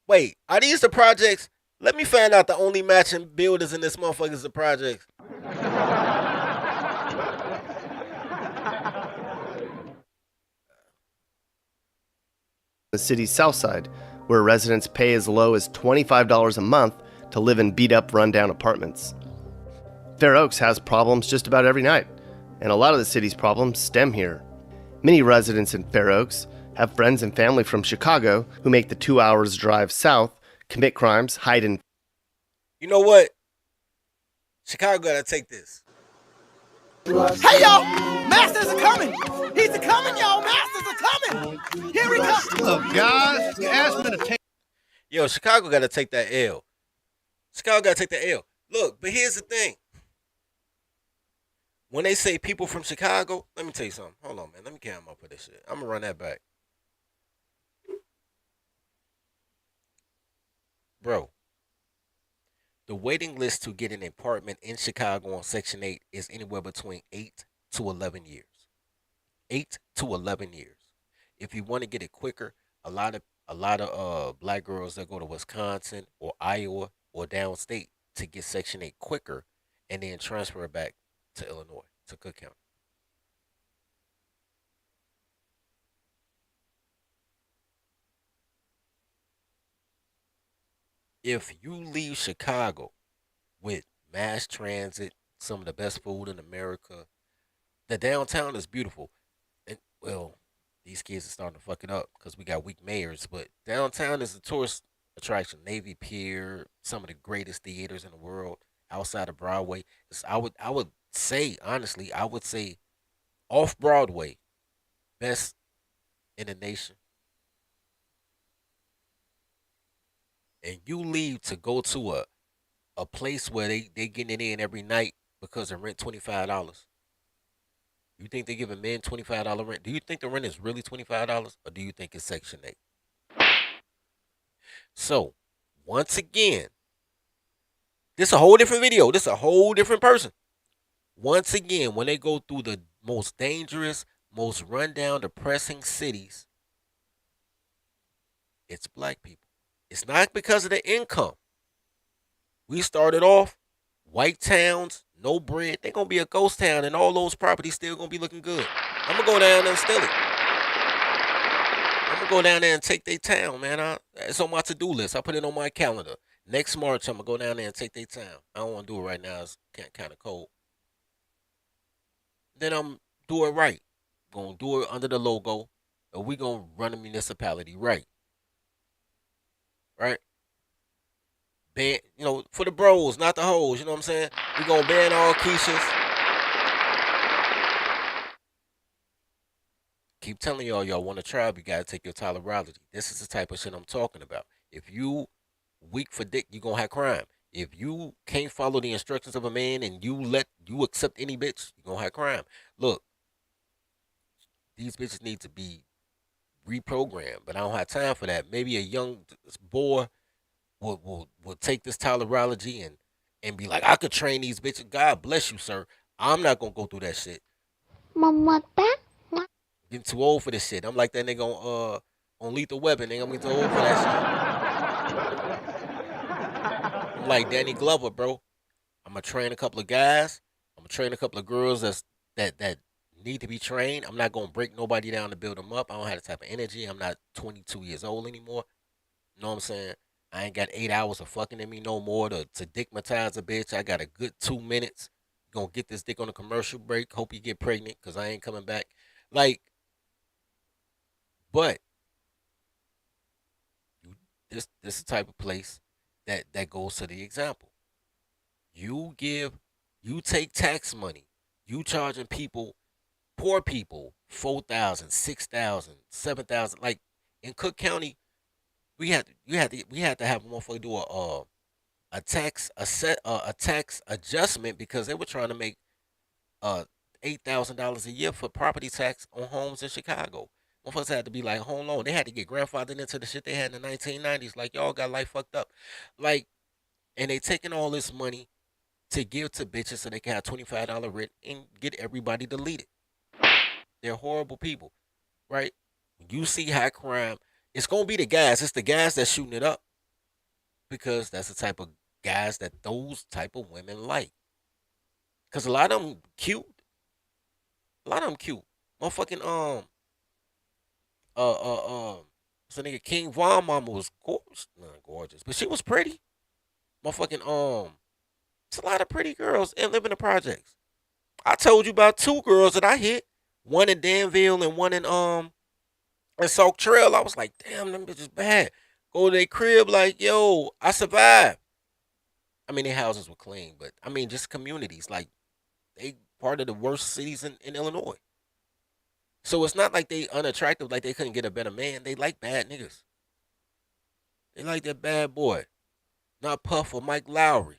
Wait, are these the projects? Let me find out the only matching builders in this motherfucker is the projects. The city's south side, where residents pay as low as $25 a month to live in beat-up, rundown apartments. Fair Oaks has problems just about every night, and a lot of the city's problems stem here. Many residents in Fair Oaks have friends and family from Chicago who make the 2 hours drive south, commit crimes, hide in... You know what? Chicago gotta take this. Hey, y'all! Masters are coming! He's a coming, y'all! Masters are coming! Here he comes! Look, guys, you asked me to take... Yo, Chicago gotta take that L. Chicago gotta take that L. Look, but here's the thing. When they say people from Chicago, let me tell you something. Hold on, man. Let me count up for this shit. I'm gonna run that back. Bro, the waiting list to get an apartment in Chicago on Section 8 is anywhere between 8 to 11 years. to 11 years. If you want to get it quicker, a lot of black girls that go to Wisconsin or Iowa or downstate to get Section 8 quicker and then transfer it back to Illinois, to Cook County. If you leave Chicago with mass transit, some of the best food in America, the downtown is beautiful. And well, these kids are starting to fuck it up because we got weak mayors. But downtown is a tourist attraction. Navy Pier, some of the greatest theaters in the world outside of Broadway. I would say honestly, I would say off Broadway, best in the nation. And you leave to go to a place where they getting it in every night because the rent $25. You think they giving men $25 rent? Do you think the rent is really $25, or do you think it's Section 8? So, once again, this is a whole different video. This is a whole different person. Once again, when they go through the most dangerous, most rundown, depressing cities, it's black people. It's not because of the income. We started off white towns, no bread. They're gonna be a ghost town, and all those properties still gonna be looking good. I'm gonna go down there and steal it. I'm gonna go down there and take their town, man. It's on my to-do list. I put it on my calendar. Next March, I'm gonna go down there and take their town. I don't want to do it right now. It's kind of cold. Then I'm do it right. Gonna do it under the logo, and we gonna run the municipality right. Right? Ban, for the bros, not the hoes. You know what I'm saying? We gonna ban all Keishas. Keep telling y'all want a tribe, you gotta take your tolerability. This is the type of shit I'm talking about. If you weak for dick, you gonna have crime. If you can't follow the instructions of a man and you accept any bitch, you gonna have crime. Look, these bitches need to be reprogrammed, but I don't have time for that. Maybe a young boy will take this tolerology and be like, I could train these bitches. God bless you, sir. I'm not gonna go through that shit. Getting too old for this shit. I'm like that nigga on Lethal Weapon. Nigga, I'm getting too old for that shit. I'm like Danny Glover, bro. I'm gonna train a couple of guys. I'm gonna train a couple of girls that need to be trained. I'm not gonna break nobody down to build them up. I don't have the type of energy. I'm not 22 years old anymore. You know what I'm saying? I ain't got 8 hours of fucking in me no more to dickmatize a bitch. I got a good 2 minutes. Gonna get this dick on a commercial break. Hope you get pregnant because I ain't coming back. Like, but this is the type of place that goes to the example. You take tax money. You charging people, poor people, 4,000, 6,000, 7,000. Like in Cook County, we had to have a motherfucker do a tax adjustment because they were trying to make $8,000 a year for property tax on homes in Chicago. Motherfuckers had to be like, hold on, they had to get grandfathered into the shit they had in the 1990s. Like y'all got life fucked up, like, and they taking all this money to give to bitches so they can have $25 rent and get everybody deleted. They're horrible people, right? When you see high crime, it's gonna be the guys. It's the guys that's shooting it up because that's the type of guys that those type of women like. Cause a lot of them cute. A lot of them cute. Motherfucking so nigga King Von mama was gorgeous, not gorgeous, but she was pretty. Motherfucking it's a lot of pretty girls and live in the projects. I told you about two girls that I hit, one in Danville and one in Sauk Trail. I was like, damn, them bitches bad. Go to their crib like, yo, I survived. I mean, their houses were clean, but I mean, just communities like they part of the worst cities in Illinois. So it's not like they unattractive, like they couldn't get a better man. They like bad niggas. They like that bad boy, not Puff or Mike Lowry.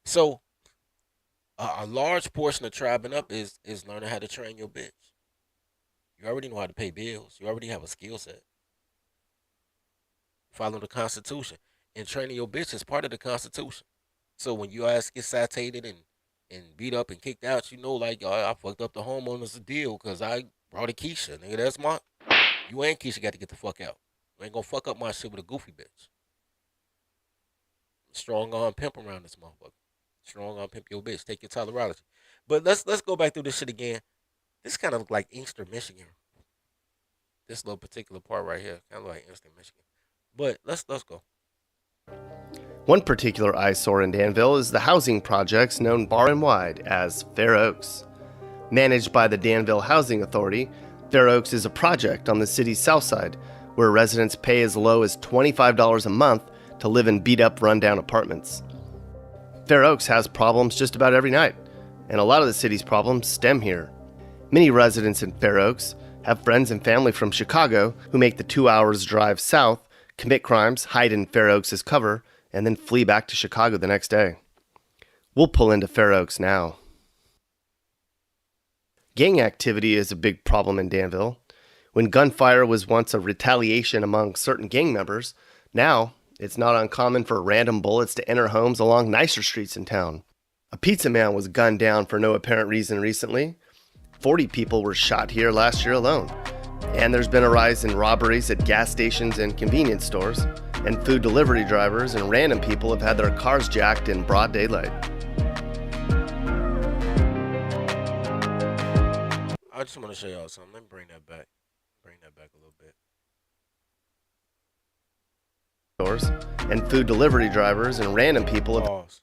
So a large portion of tribing up is learning how to train your bitch. You already know how to pay bills. You already have a skill set. Follow the Constitution. And training your bitch is part of the Constitution. So when your ass gets citated and and beat up and kicked out, you know, like I fucked up the homeowners deal because I brought a Keisha. Nigga, that's my. You and Keisha got to get the fuck out. You ain't gonna fuck up my shit with a goofy bitch. Strong arm pimp around this motherfucker. Strong arm pimp your bitch. Take your tolerology. But let's go back through this shit again. This kind of look like Inkster, Michigan. This little particular part right here, kind of like Inkster, Michigan. But let's go. One particular eyesore in Danville is the housing projects known far and wide as Fair Oaks. Managed by the Danville Housing Authority, Fair Oaks is a project on the city's south side where residents pay as low as $25 a month to live in beat-up, rundown apartments. Fair Oaks has problems just about every night, and a lot of the city's problems stem here. Many residents in Fair Oaks have friends and family from Chicago who make the 2 hours drive south, commit crimes, hide in Fair Oaks' cover, and then flee back to Chicago the next day. We'll pull into Fair Oaks now. Gang activity is a big problem in Danville. When gunfire was once a retaliation among certain gang members, now it's not uncommon for random bullets to enter homes along nicer streets in town. A pizza man was gunned down for no apparent reason recently. 40 people were shot here last year alone. And there's been a rise in robberies at gas stations and convenience stores, and food delivery drivers and random people have had their cars jacked in broad daylight. I just want to show y'all something. Let me bring that back. Bring that back a little bit. Stores and food delivery drivers and random people have. Pause.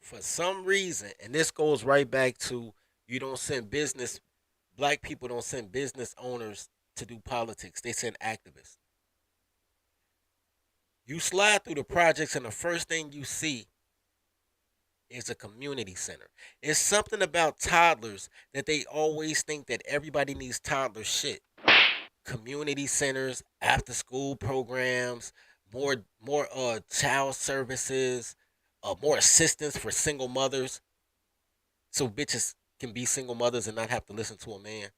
For some reason, and this goes right back to you don't send business, black people don't send business owners to do politics. They send activists. You slide through the projects and the first thing you see is a community center. It's something about toddlers that they always think that everybody needs toddler shit. Community centers, after school programs, more child services, more assistance for single mothers, so bitches can be single mothers and not have to listen to a man.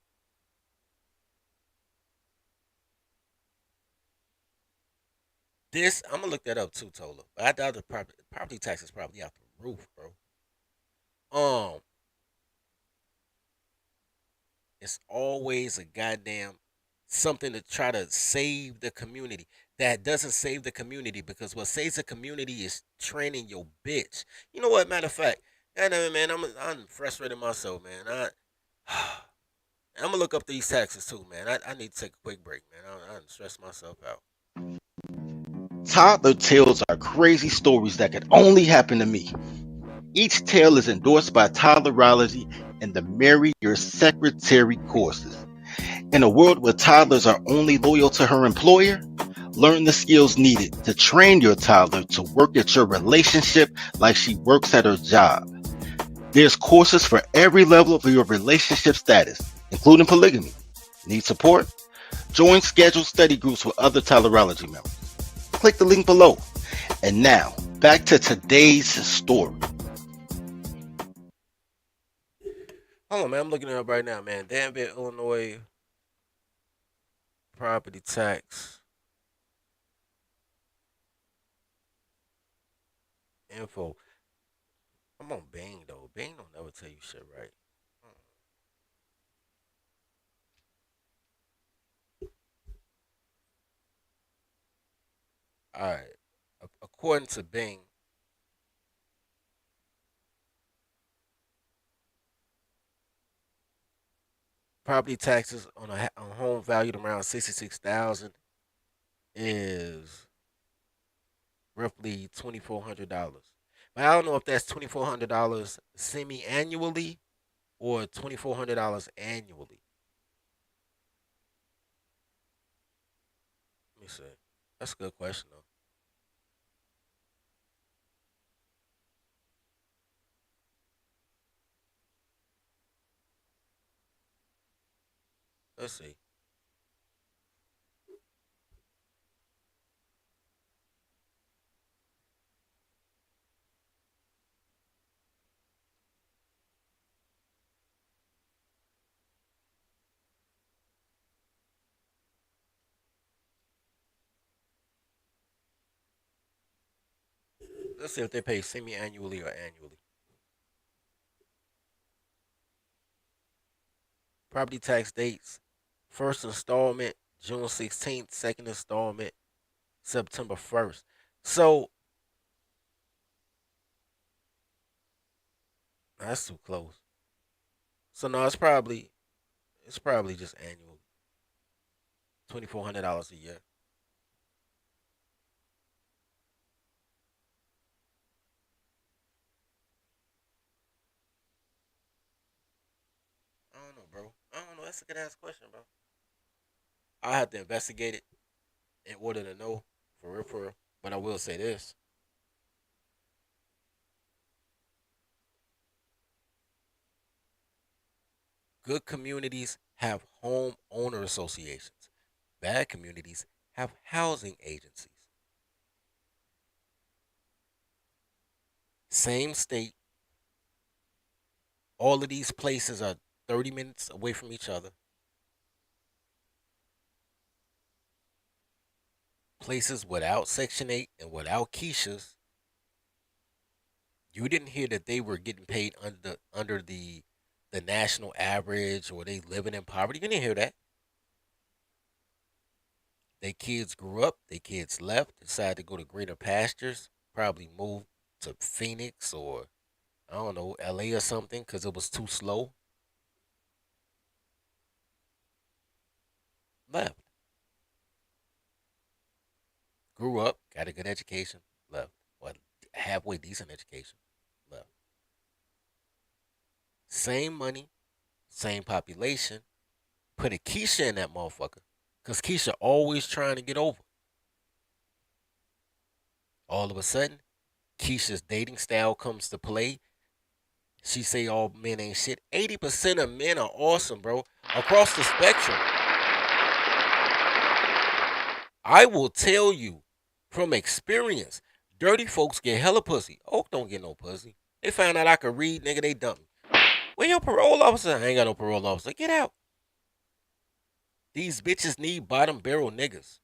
This I'm gonna look that up too, Tola. But I doubt the property tax is probably out the roof, bro. It's always a goddamn something to try to save the community. That doesn't save the community because what saves the community is training your bitch. You know what? Matter of fact, man, I'm frustrated myself, man. I'm gonna look up these taxes too, man. I need to take a quick break, man. I'm stress myself out. Toddler tales are crazy stories that could only happen to me. Each tale is endorsed by Toddlerology and the Marry Your Secretary courses. In a world where toddlers are only loyal to her employer, learn the skills needed to train your toddler to work at your relationship like she works at her job. There's courses for every level of your relationship status, including polygamy. Need support? Join scheduled study groups with other Toddlerology members. Click the link below. And now, back to today's story. Hold on, man. I'm looking it up right now, man. Danville, Illinois property tax info. I'm on Bing though. Bing don't never tell you shit right. All right. According to Bing, property taxes on a home valued around 66,000 is roughly $2,400. But I don't know if that's $2,400 semi-annually or $2,400 annually. Let me see. That's a good question though. Let's see. Let's see if they pay semi-annually or annually. Property tax dates: first installment June 16th, second installment September 1st. So that's too close. So no, it's probably just annual. $2,400 a year. I don't know, bro. I don't know. That's a good ass question, bro. I have to investigate it in order to know for real, for real. But I will say this: good communities have homeowner associations. Bad communities have housing agencies. Same state. All of these places are 30 minutes away from each other. Places without Section 8 and without Keishas. You didn't hear that they were getting paid under the national average or they living in poverty. You didn't hear that. Their kids grew up, their kids left, decided to go to greener pastures, probably moved to Phoenix or I don't know, LA or something because it was too slow. Left. Grew up, got a good education, left. Well, halfway decent education, left. Same money, same population. Put a Keisha in that motherfucker. Because Keisha always trying to get over. All of a sudden, Keisha's dating style comes to play. She say all men ain't shit. 80% of men are awesome, bro. Across the spectrum. I will tell you from experience, dirty folks get hella pussy. Oak don't get no pussy. They found out I could read, nigga, they dump me. Where your parole officer? I ain't got no parole officer. Get out. These bitches need bottom barrel niggas.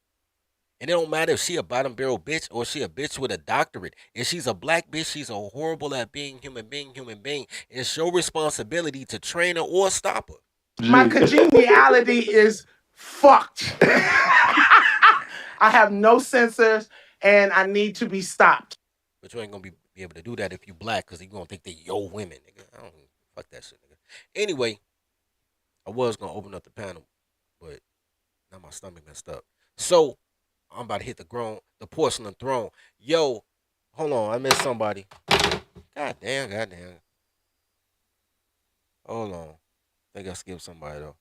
And it don't matter if she a bottom barrel bitch or she a bitch with a doctorate. If she's a black bitch, she's a horrible at being human being. It's your responsibility to train her or stop her. My congeniality is fucked. I have no sensors and I need to be stopped. But you ain't gonna be able to do that if you black because you gonna think they yo women, nigga. I don't fuck that shit, nigga. Anyway, I was gonna open up the panel, but now my stomach messed up. So I'm about to hit the porcelain throne. Yo, hold on, I missed somebody. God damn. Hold on. I think I skipped somebody though.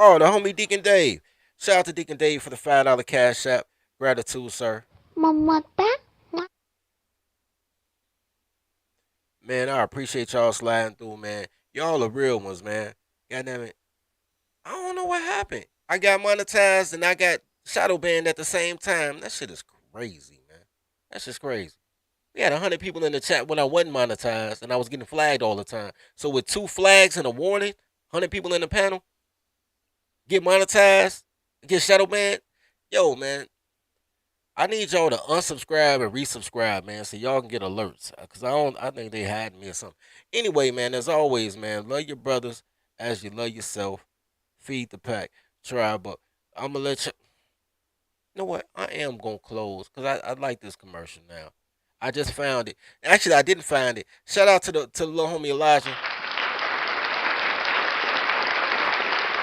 Oh, the homie Deacon Dave. Shout out to Deacon Dave for the $5 cash app. Gratitude, sir. Man, I appreciate y'all sliding through, man. Y'all are real ones, man. God damn it. I don't know what happened. I got monetized and I got shadow banned at the same time. That shit is crazy, man. That's just crazy. We had 100 people in the chat when I wasn't monetized and I was getting flagged all the time. So with 2 flags and a warning, 100 people in the panel, get monetized, get shadow banned. Yo, man, I need y'all to unsubscribe and resubscribe, man, so y'all can get alerts. Cause I think they hiding me or something. Anyway, man, as always, man, love your brothers as you love yourself. Feed the pack. Try, but I'm gonna let you. You know what? I am gonna close because I like this commercial now. I just found it. Actually, I didn't find it. Shout out to the little homie Elijah.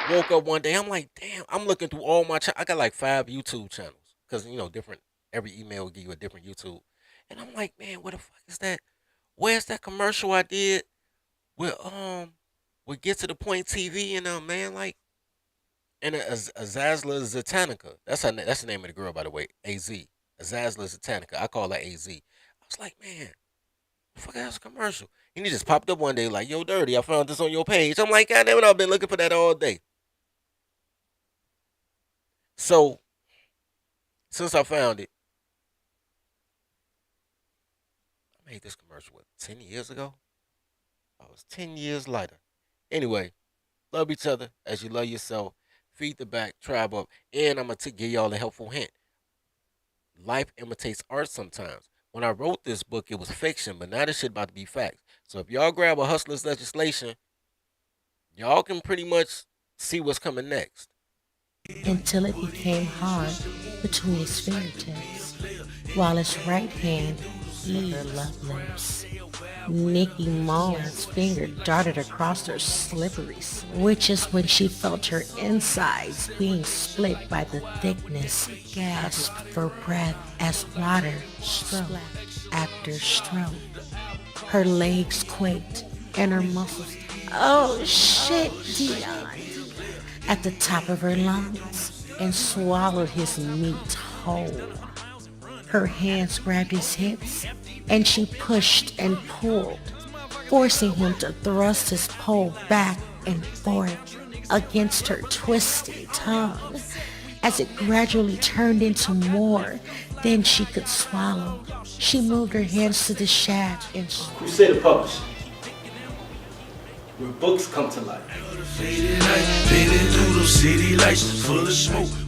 Woke up one day, I'm like, damn. I'm looking through all my. I got like 5 YouTube channels because different. Every email will give you a different YouTube, and I'm like, man, what the fuck is that? Where's that commercial I did with Get to the Point TV and man, like. And Azazla Zatanica. That's the name of the girl, by the way. AZ. Azazla Zatanica. I call her AZ. I was like, man, the fuck that's a commercial. And he just popped up one day like, yo, Dirty, I found this on your page. I'm like, God damn it, I've been looking for that all day. So, since I found it, I made this commercial, 10 years ago? I was 10 years later. Anyway, Love each other as you love yourself. Feed the back, tribe up. And I'm going to give y'all a helpful hint. Life imitates art sometimes. When I wrote this book, it was fiction, but now this shit about to be facts. So if y'all grab a Hustlers legislation, y'all can pretty much see what's coming next. Until it became hard between his fingertips, while his right hand eager love lips. Nikki Mullins' finger darted across her slippery, which is when she felt her insides being split by the thickness, gasped for breath as water stroke after stroke. Her legs quaked and her muscles, oh shit, Dion, at the top of her lungs and swallowed his meat whole. Her hands grabbed his hips and she pushed and pulled, forcing him to thrust his pole back and forth against her twisting tongue as it gradually turned into more than she could swallow. She moved her hands to the shaft and Crusader Publishing, where books come to life. Faded through the city lights full of smoke.